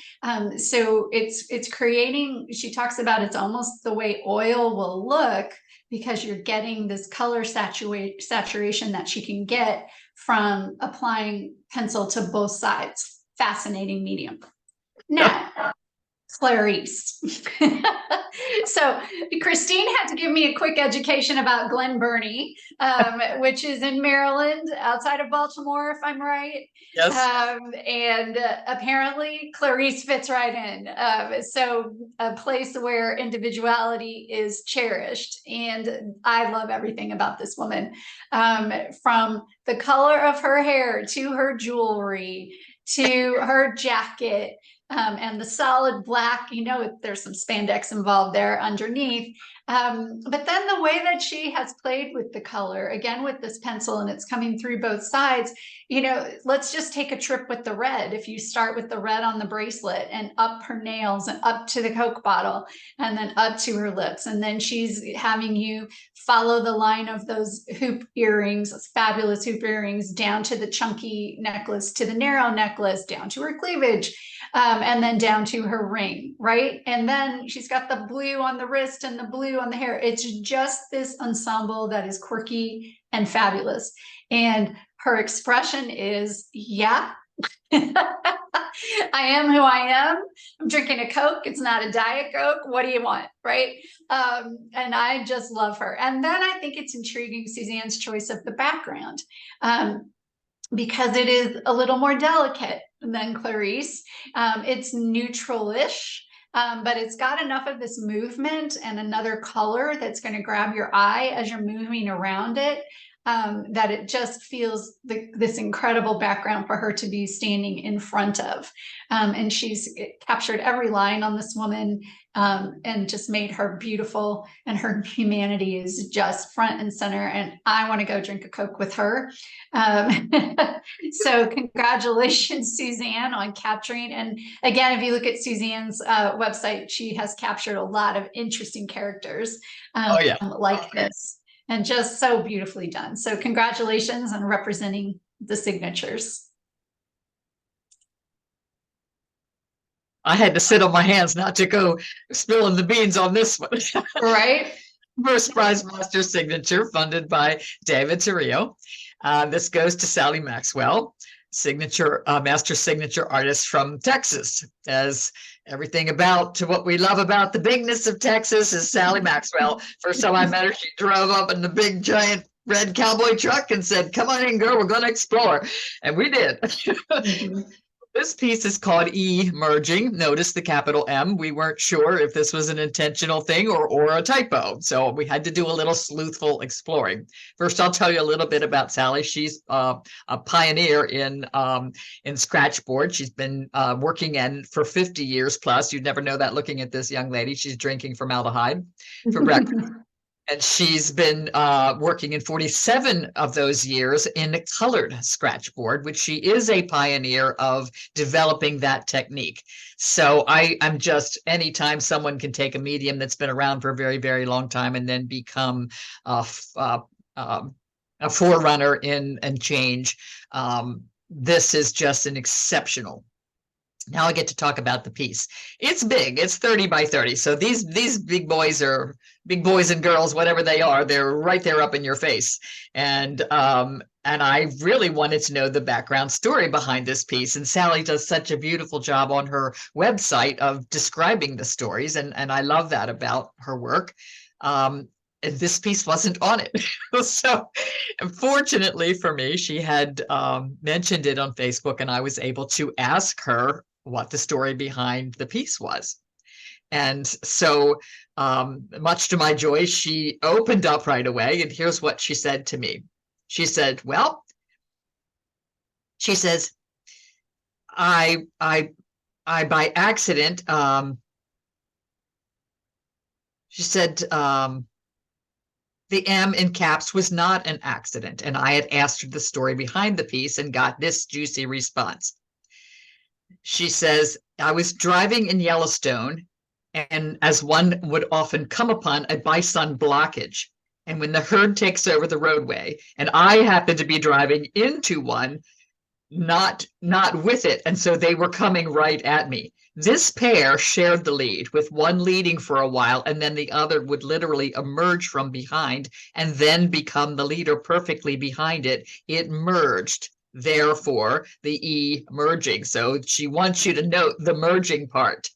So it's creating, she talks about it's almost the way oil will look, because you're getting this color saturation that she can get from applying pencil to both sides. Fascinating medium. Now, Clarice. So Christine had to give me a quick education about Glen Burnie, which is in Maryland, outside of Baltimore, if I'm right. Yes. And apparently Clarice fits right in. So a place where individuality is cherished. And I love everything about this woman, from the color of her hair to her jewelry to her jacket. And the solid black, there's some spandex involved there underneath. But then the way that she has played with the color, again, with this pencil, and it's coming through both sides, let's just take a trip with the red. If you start with the red on the bracelet and up her nails and up to the Coke bottle and then up to her lips. And then she's having you follow the line of those hoop earrings, fabulous hoop earrings, down to the chunky necklace, to the narrow necklace, down to her cleavage. And then down to her ring, right? And then she's got the blue on the wrist and the blue on the hair. It's just this ensemble that is quirky and fabulous. And her expression is, yeah, I am who I am. I'm drinking a Coke. It's not a Diet Coke. What do you want, right? And I just love her. And then I think it's intriguing, Suzanne's choice of the background, because it is a little more delicate than Clarice. It's neutral-ish, but it's got enough of this movement and another color that's going to grab your eye as you're moving around it, that it just feels this incredible background for her to be standing in front of. And she's captured every line on this woman, and just made her beautiful, and her humanity is just front and center. And I want to go drink a Coke with her. So congratulations, Suzanne, on capturing. And again, if you look at Suzanne's website, she has captured a lot of interesting characters like this, and just so beautifully done. So congratulations on representing the signatures. I had to sit on my hands not to go spilling the beans on this one. Right. First prize master signature, funded by David Torrio. This goes to Sally Maxwell, master signature artist from Texas. As everything about to what we love about the bigness of Texas is Sally Maxwell. First time I met her, she drove up in the big giant red cowboy truck and said, "Come on in, girl, we're going to explore." And we did. Mm-hmm. This piece is called E-merging. Notice the capital M. We weren't sure if this was an intentional thing or a typo. So we had to do a little sleuthful exploring. First, I'll tell you a little bit about Sally. She's a pioneer in scratchboard. She's been working for 50 years plus. You'd never know that looking at this young lady. She's drinking formaldehyde for breakfast. And she's been working in 47 of those years in colored scratchboard, which she is a pioneer of developing that technique. So I'm just, anytime someone can take a medium that's been around for a very, very long time and then become a forerunner in and change, this is just an exceptional. Now I get to talk about the piece. It's big. It's 30 by 30. So these big boys and girls, whatever they are, they're right there up in your face. And I really wanted to know the background story behind this piece. And Sally does such a beautiful job on her website of describing the stories. And I love that about her work. And this piece wasn't on it. So fortunately for me, she had mentioned it on Facebook, and I was able to ask her what the story behind the piece was. And so, much to my joy, she opened up right away. And here's what she said to me. She said, well, she says, I by accident, she said, the M in caps was not an accident. And I had asked her the story behind the piece and got this juicy response. She says, I was driving in Yellowstone, and as one would often come upon a bison blockage. And when the herd takes over the roadway, and I happened to be driving into one, not with it, and so they were coming right at me. This pair shared the lead, with one leading for a while, and then the other would literally emerge from behind and then become the leader perfectly behind it. It merged, therefore the E merging. So she wants you to note the merging part.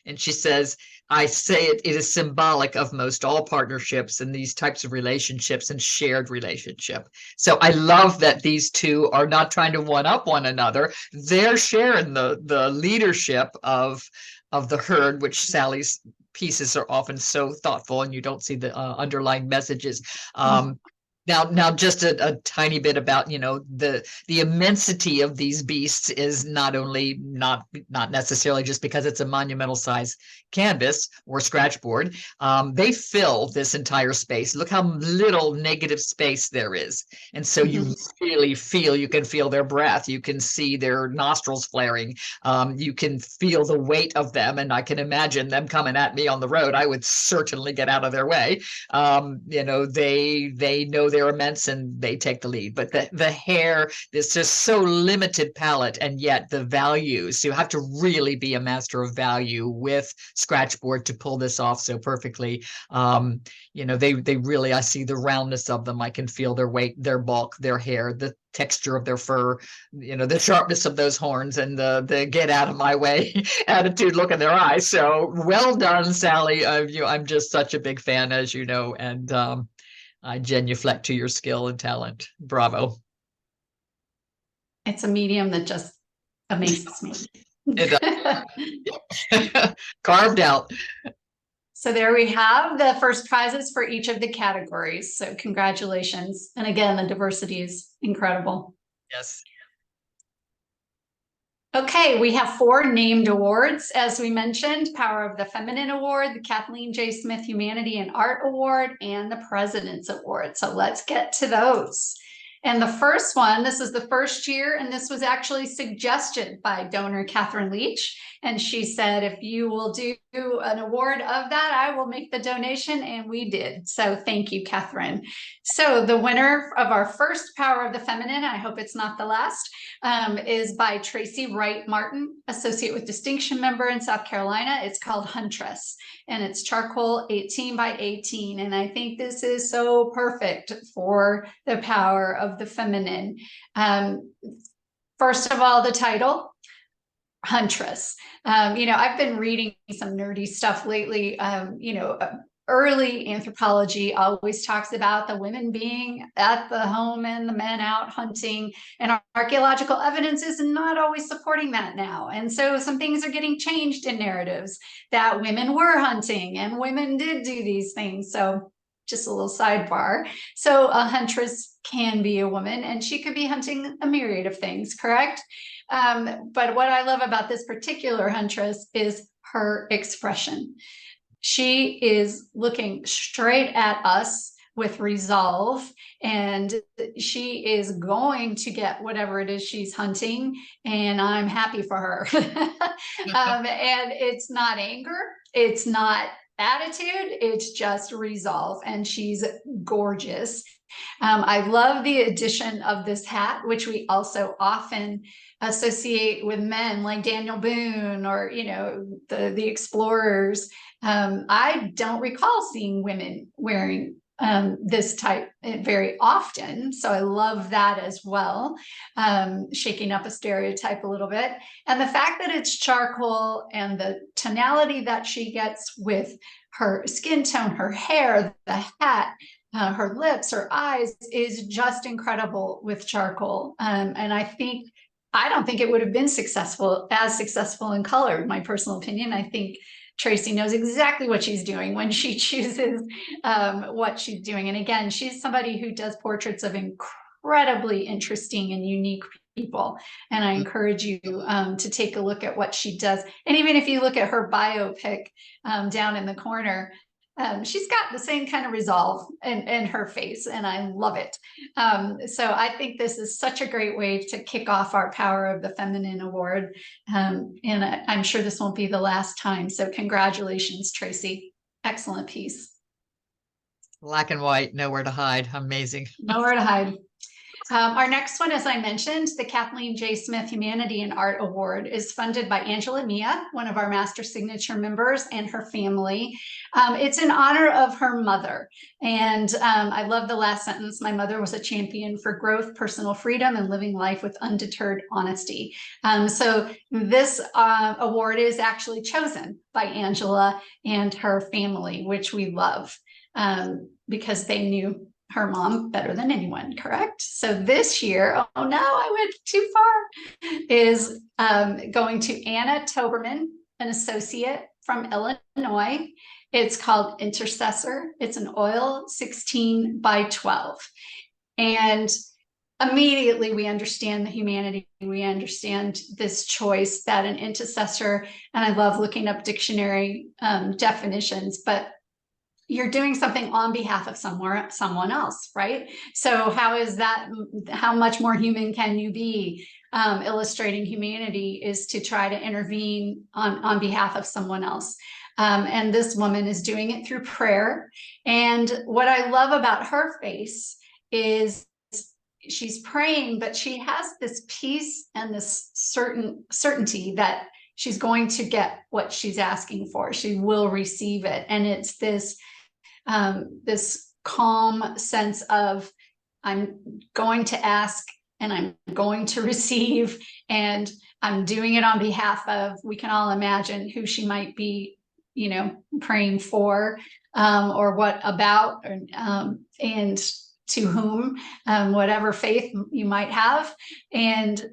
And she says, I say it is symbolic of most all partnerships and these types of relationships and shared relationship. So I love that these two are not trying to one up one another. They're sharing the leadership of the herd, which Sally's pieces are often so thoughtful, and you don't see the underlying messages. Now, just a tiny bit about, the immensity of these beasts is not only not necessarily just because it's a monumental size canvas or scratch board. They fill this entire space. Look how little negative space there is. And so you really you can feel their breath. You can see their nostrils flaring. You can feel the weight of them. And I can imagine them coming at me on the road. I would certainly get out of their way. They know they're immense and they take the lead. But the hair, there's just so limited palette, and yet the values. So you have to really be a master of value with scratchboard to pull this off so perfectly. They really, I see the roundness of them. I can feel their weight, their bulk, their hair, the texture of their fur, the sharpness of those horns, and the get out of my way attitude look in their eyes. So well done, Sally. I'm just such a big fan, as you know, and I genuflect to your skill and talent. Bravo. It's a medium that just amazes me. Carved out. So there we have the first prizes for each of the categories. So congratulations. And again, the diversity is incredible. Yes. Okay, we have 4 named awards, as we mentioned: Power of the Feminine Award, the Kathleen J. Smith Humanity and Art Award, and the President's Award. So let's get to those. And the first one, this is the first year, and this was actually suggested by donor Catherine Leach. And she said, if you will do an award of that, I will make the donation. And we did. So thank you, Catherine. So the winner of our first Power of the Feminine, I hope it's not the last, is by Tracy Wright Martin, Associate with Distinction member in South Carolina. It's called Huntress, and it's charcoal 18 by 18. And I think this is so perfect for the power of the feminine. First of all, the title, Huntress. I've been reading some nerdy stuff lately. Early anthropology always talks about the women being at the home and the men out hunting, and archaeological evidence is not always supporting that now. And so some things are getting changed in narratives that women were hunting and women did do these things. So just a little sidebar. So a huntress can be a woman, and she could be hunting a myriad of things, correct? But what I love about this particular huntress is her expression. She is looking straight at us with resolve, and she is going to get whatever it is she's hunting, and I'm happy for her. And it's not anger, it's not attitude, it's just resolve, and she's gorgeous. I love the addition of this hat, which we also often associate with men like Daniel Boone or the explorers. I don't recall seeing women wearing this type very often, so I love that as well, shaking up a stereotype a little bit. And the fact that it's charcoal and the tonality that she gets with her skin tone, her hair, the hat, her lips, her eyes is just incredible with charcoal. And I don't think it would have been as successful in color, my personal opinion. I think Tracy knows exactly what she's doing when she chooses what she's doing. And again, she's somebody who does portraits of incredibly interesting and unique people. And I encourage you to take a look at what she does. And even if you look at her biopic down in the corner, she's got the same kind of resolve in her face, and I love it. So I think this is such a great way to kick off our Power of the Feminine Award. And I'm sure this won't be the last time. So congratulations, Tracy. Excellent piece. Black and white, nowhere to hide. Amazing. Nowhere to hide. Our next one, as I mentioned, the Kathleen J. Smith Humanity and Art Award is funded by Angela Mia, one of our Master Signature members, and her family. It's in honor of her mother. And I love the last sentence. My mother was a champion for growth, personal freedom, and living life with undeterred honesty. So this award is actually chosen by Angela and her family, which we love because they knew her mom better than anyone, correct? So this year, oh no, I went too far, is going to Anna Toberman, an associate from Illinois. It's called Intercessor. It's an oil 16 by 12. And immediately we understand the humanity. We understand this choice that an intercessor, and I love looking up dictionary definitions, but you're doing something on behalf of someone else, right? So how is that, how much more human can you be? Illustrating humanity is to try to intervene on behalf of someone else. And this woman is doing it through prayer. And what I love about her face is she's praying, but she has this peace and this certainty that she's going to get what she's asking for. She will receive it. And it's this calm sense of, I'm going to ask and I'm going to receive, and I'm doing it on behalf of, we can all imagine who she might be, praying for, or what about, and to whom, whatever faith you might have. And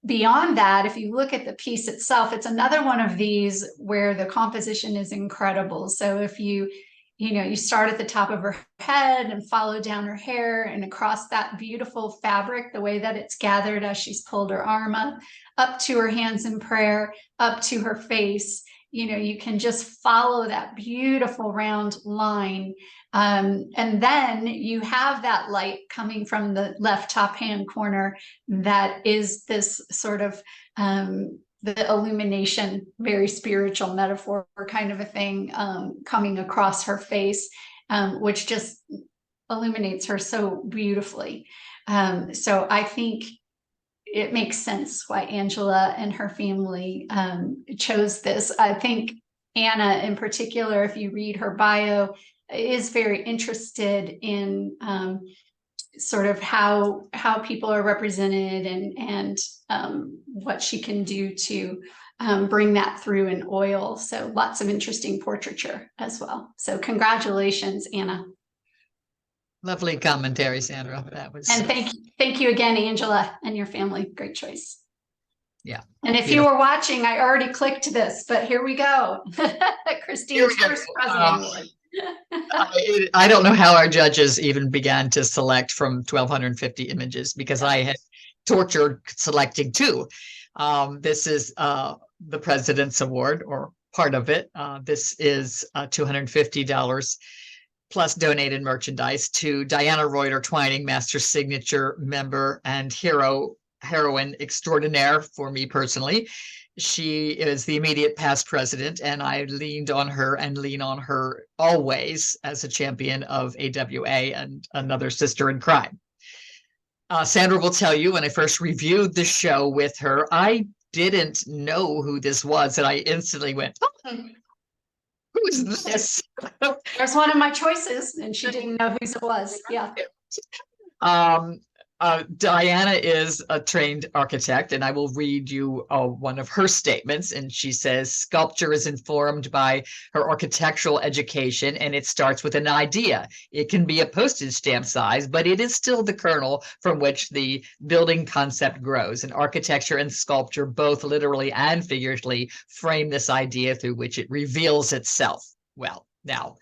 beyond that, if you look at the piece itself, it's another one of these where the composition is incredible. So if you start at the top of her head and follow down her hair and across that beautiful fabric, the way that it's gathered as she's pulled her arm up to her hands in prayer, up to her face, you can just follow that beautiful round line. And then you have that light coming from the left top hand corner that is this sort of the illumination, very spiritual metaphor kind of a thing, coming across her face, which just illuminates her so beautifully. So I think it makes sense why Angela and her family chose this. I think Anna in particular, if you read her bio, is very interested in sort of how people are represented and what she can do to bring that through in oil. So lots of interesting portraiture as well. So congratulations, Anna. Lovely commentary, Sandra. That was, and thank you again, Angela, and your family. Great choice. Yeah. And if you were watching, I already clicked this, but here we go. Christine's first president award. I don't know how our judges even began to select from 1,250 images, because I had tortured selecting two. This is the President's Award, or part of it. This is $250 plus donated merchandise to Diana Reuter Twining, Master Signature member and heroine extraordinaire for me personally. She is the immediate past president, and I leaned on her and lean on her always as a champion of AWA and another sister in crime. Sandra will tell you, when I first reviewed the show with her, I didn't know who this was, and I instantly went, oh, who is this? There's one of my choices, and she didn't know whose it was. Yeah. Diana is a trained architect, and I will read you one of her statements. And she says, sculpture is informed by her architectural education, and it starts with an idea. It can be a postage stamp size, but it is still the kernel from which the building concept grows. And architecture and sculpture, both literally and figuratively, frame this idea through which it reveals itself. Well, now,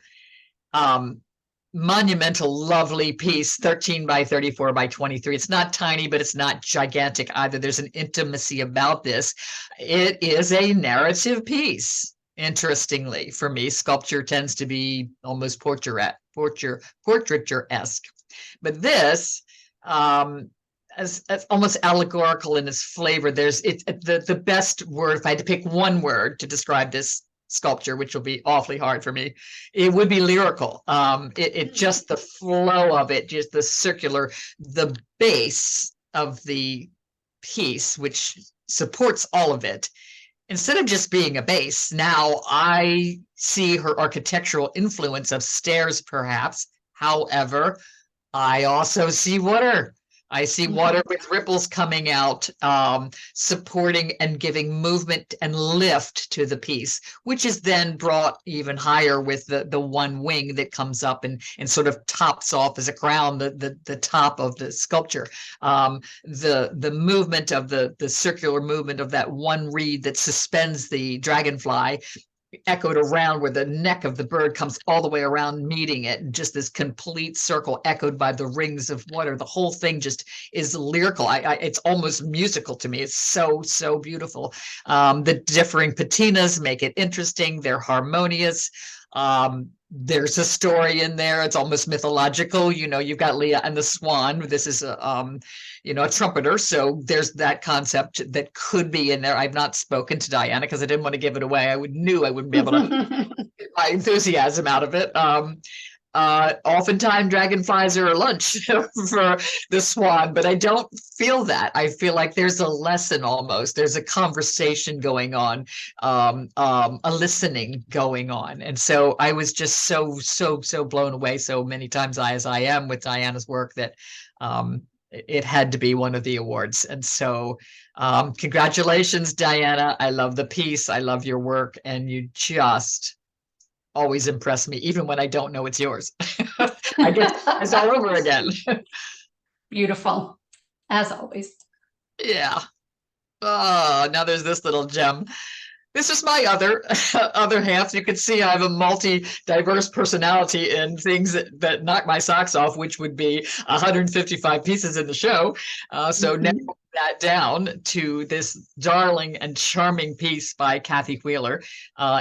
monumental, lovely piece, 13 by 34 by 23. It's not tiny, but it's not gigantic either. There's an intimacy about this. It is a narrative piece. Interestingly, for me, sculpture tends to be almost portraiture-esque. But this, as almost allegorical in its flavor, the best word, if I had to pick one word to describe this sculpture, which will be awfully hard for me, it would be lyrical. It just the flow of it, just the circular, the base of the piece, which supports all of it. Instead of just being a base, now I see her architectural influence of stairs, perhaps. However, I also see water. I see water with ripples coming out, supporting and giving movement and lift to the piece, which is then brought even higher with the one wing that comes up and sort of tops off as a crown, the top of the sculpture. The movement of the circular movement of that one reed that suspends the dragonfly echoed around where the neck of the bird comes all the way around, meeting it, and just this complete circle echoed by the rings of water. The whole thing just is lyrical. It's almost musical to me. It's so beautiful. The differing patinas make it interesting. They're harmonious. There's a story in there. It's almost mythological. You've got Leah and the Swan. This is a trumpeter. So there's that concept that could be in there. I've not spoken to Diana because I didn't want to give it away. I knew I wouldn't be able to get my enthusiasm out of it. Oftentimes dragonflies are a lunch for the Swan, but I don't feel that. I feel like there's a lesson almost. There's a conversation going on, a listening going on. And so I was just so blown away so many times as I am with Diana's work that it had to be one of the awards. And so congratulations, Diana. I love the piece. I love your work, and you just always impress me, even when I don't know it's yours. I get it's all over again. Beautiful, as always. Yeah. Oh, now there's this little gem. This is my other half. You can see I have a multi-diverse personality in things that knock my socks off, which would be 155 pieces in the show. So narrow that down to this darling and charming piece by Kathy Wheeler.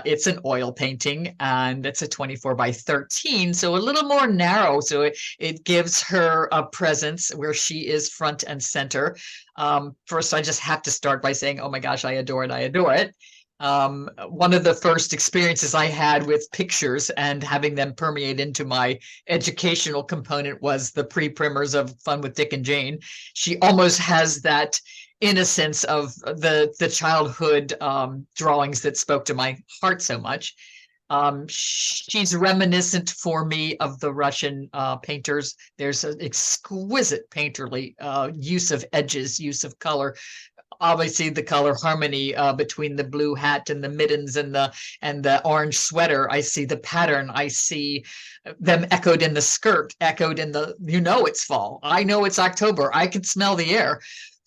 It's an oil painting, and it's a 24 by 13, so a little more narrow. So it gives her a presence where she is front and center. First, I just have to start by saying, oh my gosh, I adore it. I adore it. One of the first experiences I had with pictures and having them permeate into my educational component was the pre-primers of Fun with Dick and Jane. She almost has that innocence of the childhood drawings that spoke to my heart so much. She's reminiscent for me of the Russian painters. There's an exquisite painterly use of edges, use of color. Obviously, the color harmony between the blue hat and the middens and the orange sweater. I see the pattern. I see them echoed in the skirt, echoed in the. It's fall. I know it's October. I can smell the air.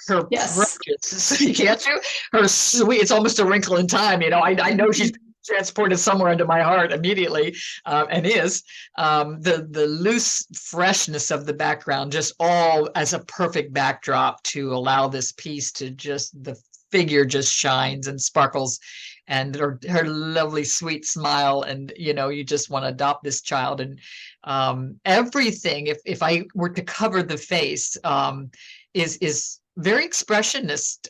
Her precious, can't you? Her sweet. It's almost a wrinkle in time. I know she's transported somewhere into my heart immediately, and is the loose freshness of the background, just all as a perfect backdrop to allow this piece to the figure just shines and sparkles, and her lovely sweet smile, and you just want to adopt this child, and everything. If I were to cover the face, is very expressionist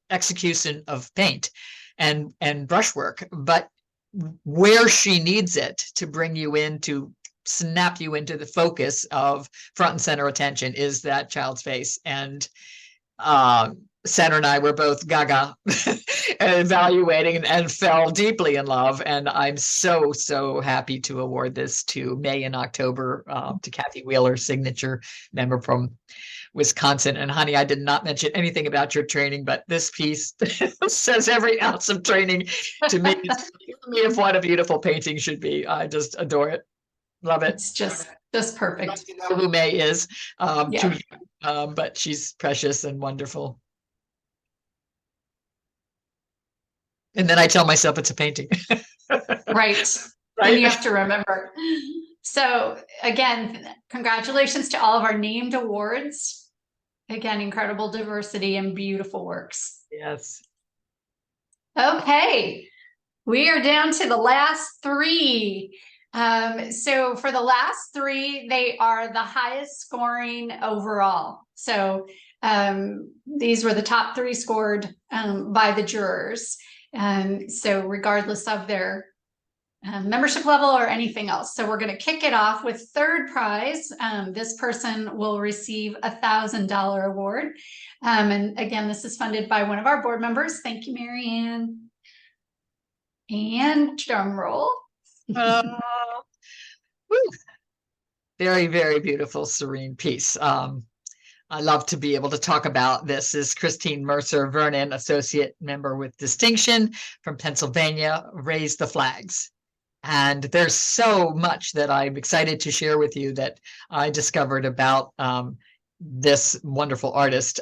execution of paint and brushwork, but where she needs it to bring you in, to snap you into the focus of front and center attention, is that child's face. And Sandra and I were both gaga evaluating and fell deeply in love. And I'm so happy to award this to May and October, to Kathy Wheeler, signature member from Wisconsin. And honey, I did not mention anything about your training, but this piece says every ounce of training to me. It's me of what a beautiful painting should be. I just adore it. Love it. It's just perfect. You know who May is, Yeah. but she's precious and wonderful. And then I tell myself it's a painting. Right. Right. And you have to remember. So again, congratulations to all of our named awards. Again, incredible diversity and beautiful works. Yes. Okay, we are down to the last three. So for the last three, they are the highest scoring overall. So these were the top three scored by the jurors. So regardless of their membership level or anything else. So we're going to kick it off with third prize. This person will receive $1,000 award. And again, this is funded by one of our board members. Thank you, Marianne. And drum roll. Very, very beautiful, serene piece. I love to be able to talk about this. Is Christine Mercer Vernon, Associate Member with Distinction from Pennsylvania, Raise the Flags. And there's so much that I'm excited to share with you that I discovered about this wonderful artist.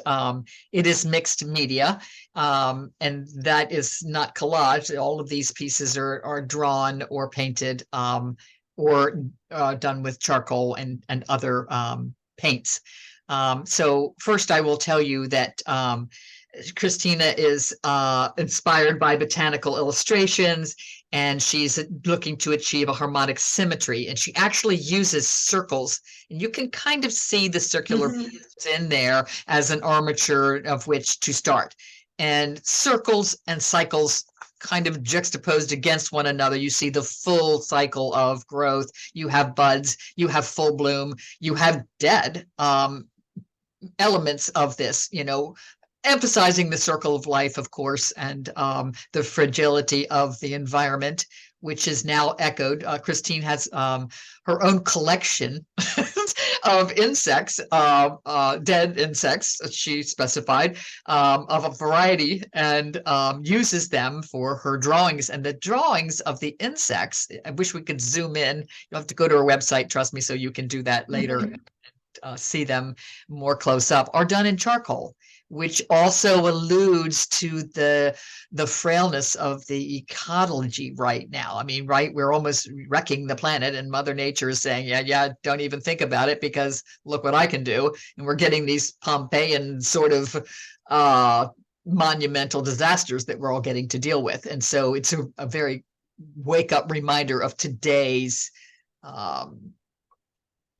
It is mixed media, and that is not collage. All of these pieces are drawn or painted or done with charcoal and other paints. So first I will tell you that Christina is inspired by botanical illustrations, and she's looking to achieve a harmonic symmetry, and she actually uses circles, and you can kind of see the circular in there as an armature of which to start. And circles and cycles kind of juxtaposed against one another. You see the full cycle of growth. You have buds, you have full bloom, you have dead elements of this, emphasizing the circle of life, of course, and the fragility of the environment, which is now echoed. Christine has her own collection of insects, dead insects, she specified, of a variety, and uses them for her drawings. And the drawings of the insects, I wish we could zoom in. You'll have to go to her website, trust me, so you can do that later. See them more close up, are done in charcoal, which also alludes to the frailness of the ecology right now. I mean, right, we're almost wrecking the planet, and Mother Nature is saying, yeah, don't even think about it because look what I can do. And we're getting these Pompeian sort of monumental disasters that we're all getting to deal with. And so it's a very wake-up reminder of today's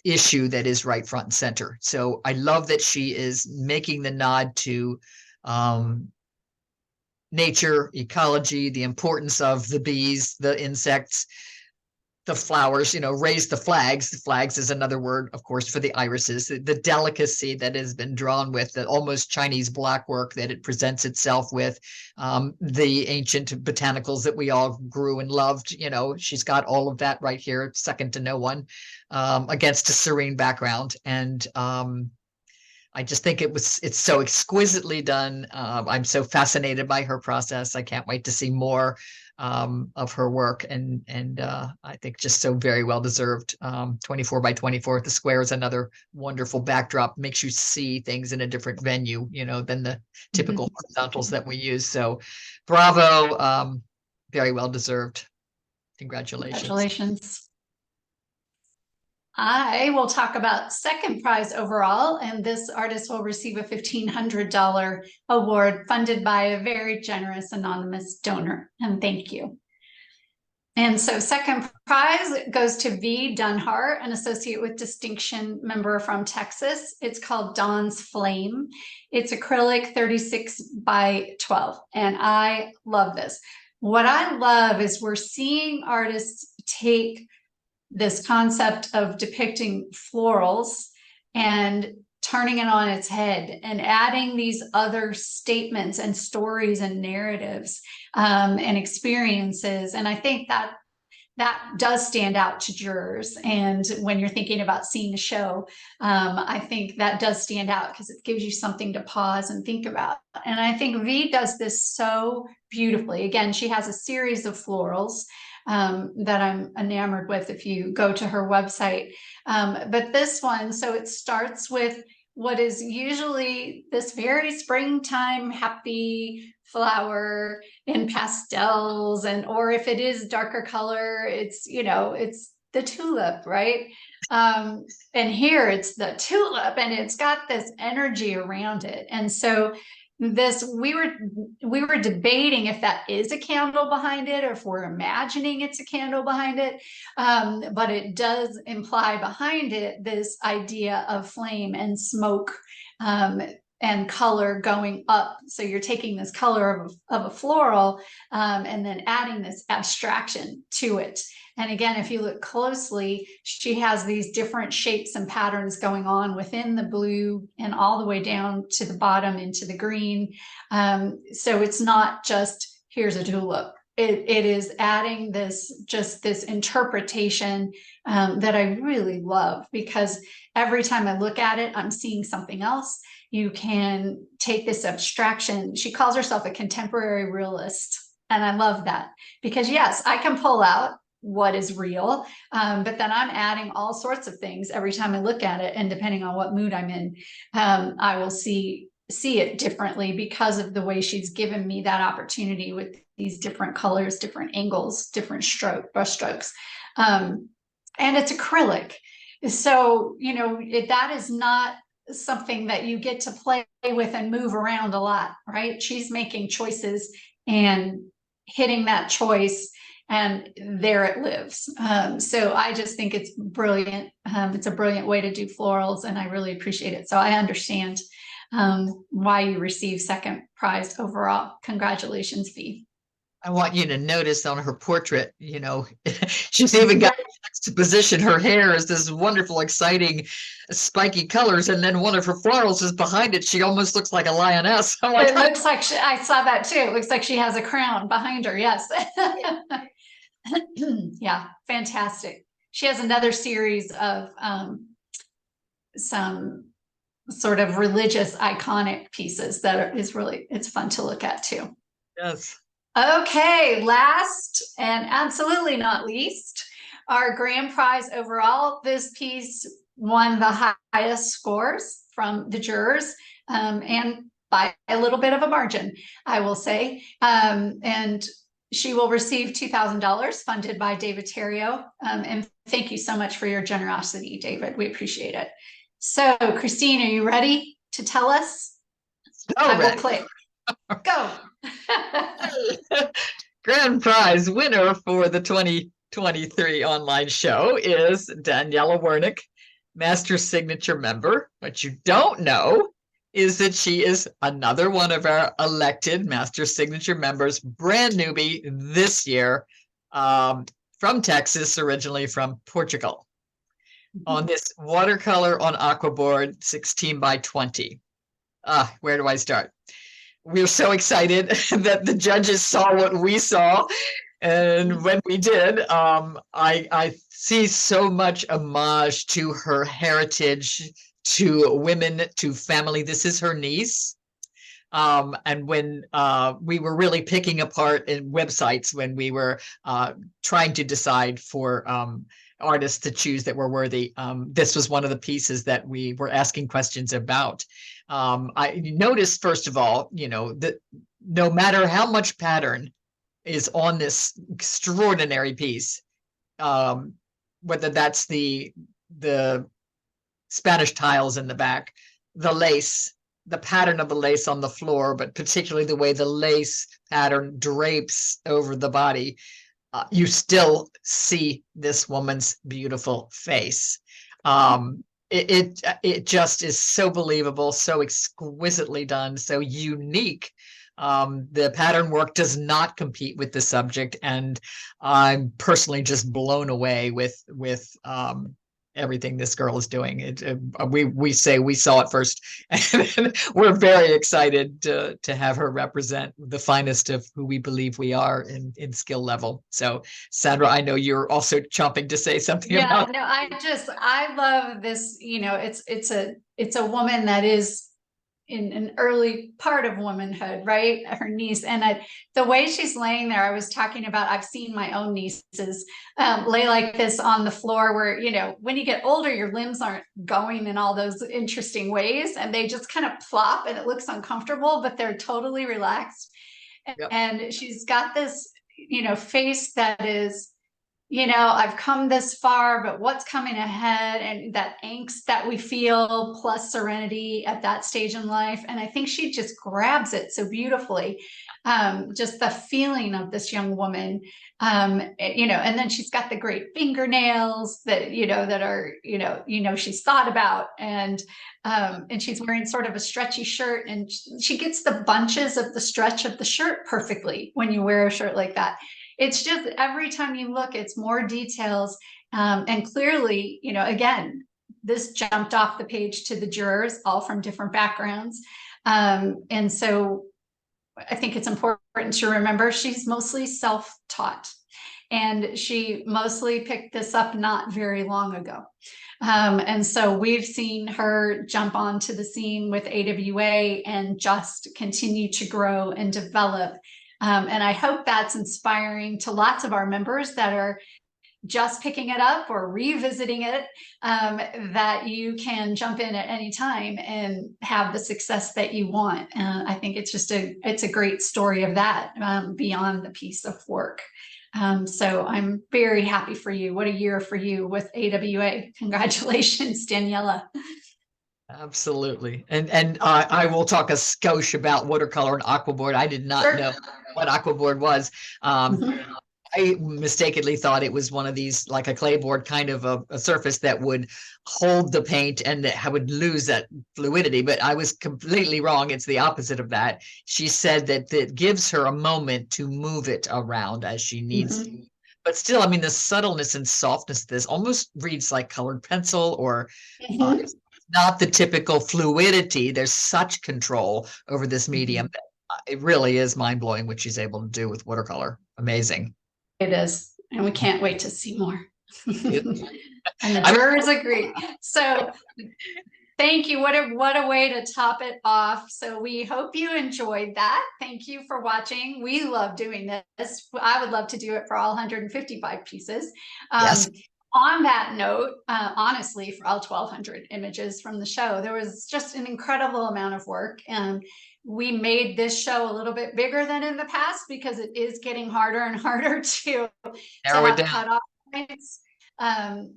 issue that is right front and center. So I love that she is making the nod to nature, ecology, the importance of the bees, the insects, the flowers, raise the flags. The flags is another word, of course, for the irises, the delicacy that has been drawn with, the almost Chinese blackwork that it presents itself with, the ancient botanicals that we all grew and loved. She's got all of that right here, second to no one, against a serene background. And I just think it's so exquisitely done. I'm so fascinated by her process. I can't wait to see more of her work, and I think just so very well deserved. 24 by 24 at the square is another wonderful backdrop, makes you see things in a different venue, than the typical horizontals that we use. So bravo, very well deserved. Congratulations. I will talk about second prize overall, and this artist will receive a $1,500 award funded by a very generous anonymous donor, and thank you. And so second prize goes to V. Dunhart, an associate with distinction member from Texas. It's called Dawn's Flame. It's acrylic 36 by 12, and I love this. What I love is we're seeing artists take this concept of depicting florals and turning it on its head and adding these other statements and stories and narratives and experiences. And I think that that does stand out to jurors. And when you're thinking about seeing a show, I think that does stand out because it gives you something to pause and think about. And I think V does this so beautifully. Again, she has a series of florals that I'm enamored with if you go to her website. But this one, so it starts with what is usually this very springtime happy flower in pastels, and or if it is darker color, it's, you know, it's the tulip, right? And here it's the tulip, and it's got this energy around it. And so this, we were debating if that is a candle behind it or if we're imagining it's a candle behind it, but it does imply behind it this idea of flame and smoke, and color going up. So you're taking this color of a floral, and then adding this abstraction to it. And again, if you look closely, she has these different shapes and patterns going on within the blue and all the way down to the bottom into the green. So it's not just, here's a tulip. It is adding this, just this interpretation that I really love, because every time I look at it, I'm seeing something else. You can take this abstraction. She calls herself a contemporary realist. And I love that, because yes, I can pull out what is real, but then I'm adding all sorts of things every time I look at it. And depending on what mood I'm in, I will see it differently because of the way she's given me that opportunity with these different colors, different angles, different brush strokes. And it's acrylic. So, you know, that is not something that you get to play with and move around a lot, right? She's making choices and hitting that choice, and there it lives. So I just think it's brilliant. It's a brilliant way to do florals, and I really appreciate it. So I understand why you received second prize overall. Congratulations, V. I want you to notice on her portrait, you know, she's even got juxtaposition. Her hair is this wonderful, exciting, spiky colors, and then one of her florals is behind it. She almost looks like a lioness. I'm like, it looks like I saw that too. It looks like she has a crown behind her. Yes. Yeah, fantastic. She has another series of some sort of religious iconic pieces that is really, it's fun to look at too. yes. Okay, last and absolutely not least, our grand prize overall. This piece won the highest scores from the jurors, and by a little bit of a margin, I will say. And she will receive $2,000 funded by David Terrio. And thank you so much for your generosity, David. We appreciate it. So, Christine, are you ready to tell us? I will click. Go. Grand prize winner for the 2023 online show is Daniela Wernick, Master Signature member. What you don't know is that she is another one of our elected Master Signature members, brand newbie this year, from Texas, originally from Portugal, on this watercolor on aquaboard 16 by 20. Where do I start? We're so excited that the judges saw what we saw. And when we did, I see so much homage to her heritage, to women, to family. This is her niece. And when we were really picking apart in websites, when we were trying to decide for artists to choose that were worthy, this was one of the pieces that we were asking questions about. I noticed, first of all, you know, that no matter how much pattern is on this extraordinary piece, whether that's the Spanish tiles in the back, the lace, the pattern of the lace on the floor, but particularly the way the lace pattern drapes over the body, you still see this woman's beautiful face. It just is so believable, so exquisitely done, so unique. The pattern work does not compete with the subject, and I'm personally just blown away with everything this girl is doing. We say we saw it first, and we're very excited to have her represent the finest of who we believe we are in skill level. So, Sandra, I know you're also chomping to say something about. No, I love this, it's a woman that is in an early part of womanhood, right? Her niece. And the way she's laying there, I was talking about, I've seen my own nieces lay like this on the floor where, when you get older, your limbs aren't going in all those interesting ways and they just kind of plop and it looks uncomfortable, but they're totally relaxed. Yep. And she's got this, face that is, I've come this far, but what's coming ahead, and that angst that we feel plus serenity at that stage in life. And I think she just grabs it so beautifully. Just the feeling of this young woman, and then she's got the great fingernails that, that are, she's thought about, and she's wearing sort of a stretchy shirt, and she gets the bunches of the stretch of the shirt perfectly when you wear a shirt like that. It's just every time you look, it's more details. And clearly, again, this jumped off the page to the jurors, all from different backgrounds. And so I think it's important to remember she's mostly self-taught. And she mostly picked this up not very long ago. And so we've seen her jump onto the scene with AWA and just continue to grow and develop. And I hope that's inspiring to lots of our members that are just picking it up or revisiting it, that you can jump in at any time and have the success that you want. I think it's just it's a great story of that, beyond the piece of work. So I'm very happy for you. What a year for you with AWA. Congratulations, Daniela. Absolutely. And I will talk a skosh about watercolor and aquaboard. I did not know what aquaboard was. I mistakenly thought it was one of these, like a clay board kind of a surface that would hold the paint and that would lose that fluidity, but I was completely wrong. It's the opposite of that. She said that it gives her a moment to move it around as she needs to. But still, I mean, the subtleness and softness of this almost reads like colored pencil, or not the typical fluidity. There's such control over this medium that it really is mind-blowing what she's able to do with watercolor. Amazing. It is, and we can't wait to see more. And the jurors agree. So thank you. What a way to top it off. So we hope you enjoyed that. Thank you for watching. We love doing this. I would love to do it for all 155 pieces. Yes. On that note, honestly, for all 1,200 images from the show, there was just an incredible amount of work. And we made this show a little bit bigger than in the past because it is getting harder and harder to have cutoff points,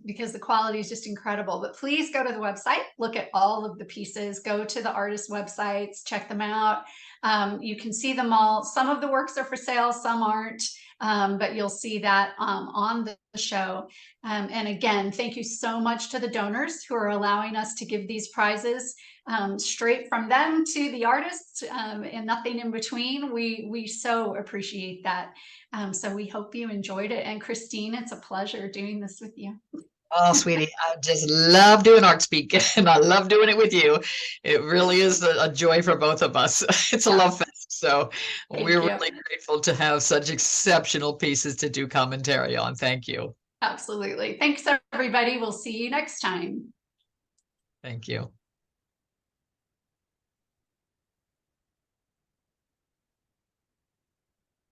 because the quality is just incredible. But please go to the website, look at all of the pieces, go to the artist websites, check them out. You can see them all. Some of the works are for sale, some aren't. But you'll see that on the show. And again, thank you so much to the donors who are allowing us to give these prizes straight from them to the artists, and nothing in between. We so appreciate that. So we hope you enjoyed it. And Christine, it's a pleasure doing this with you. Oh, sweetie, I just love doing Art Speak, and I love doing it with you. It really is a joy for both of us. It's a love fest. So we're really grateful to have such exceptional pieces to do commentary on. Thank you. Absolutely. Thanks, everybody. We'll see you next time. Thank you.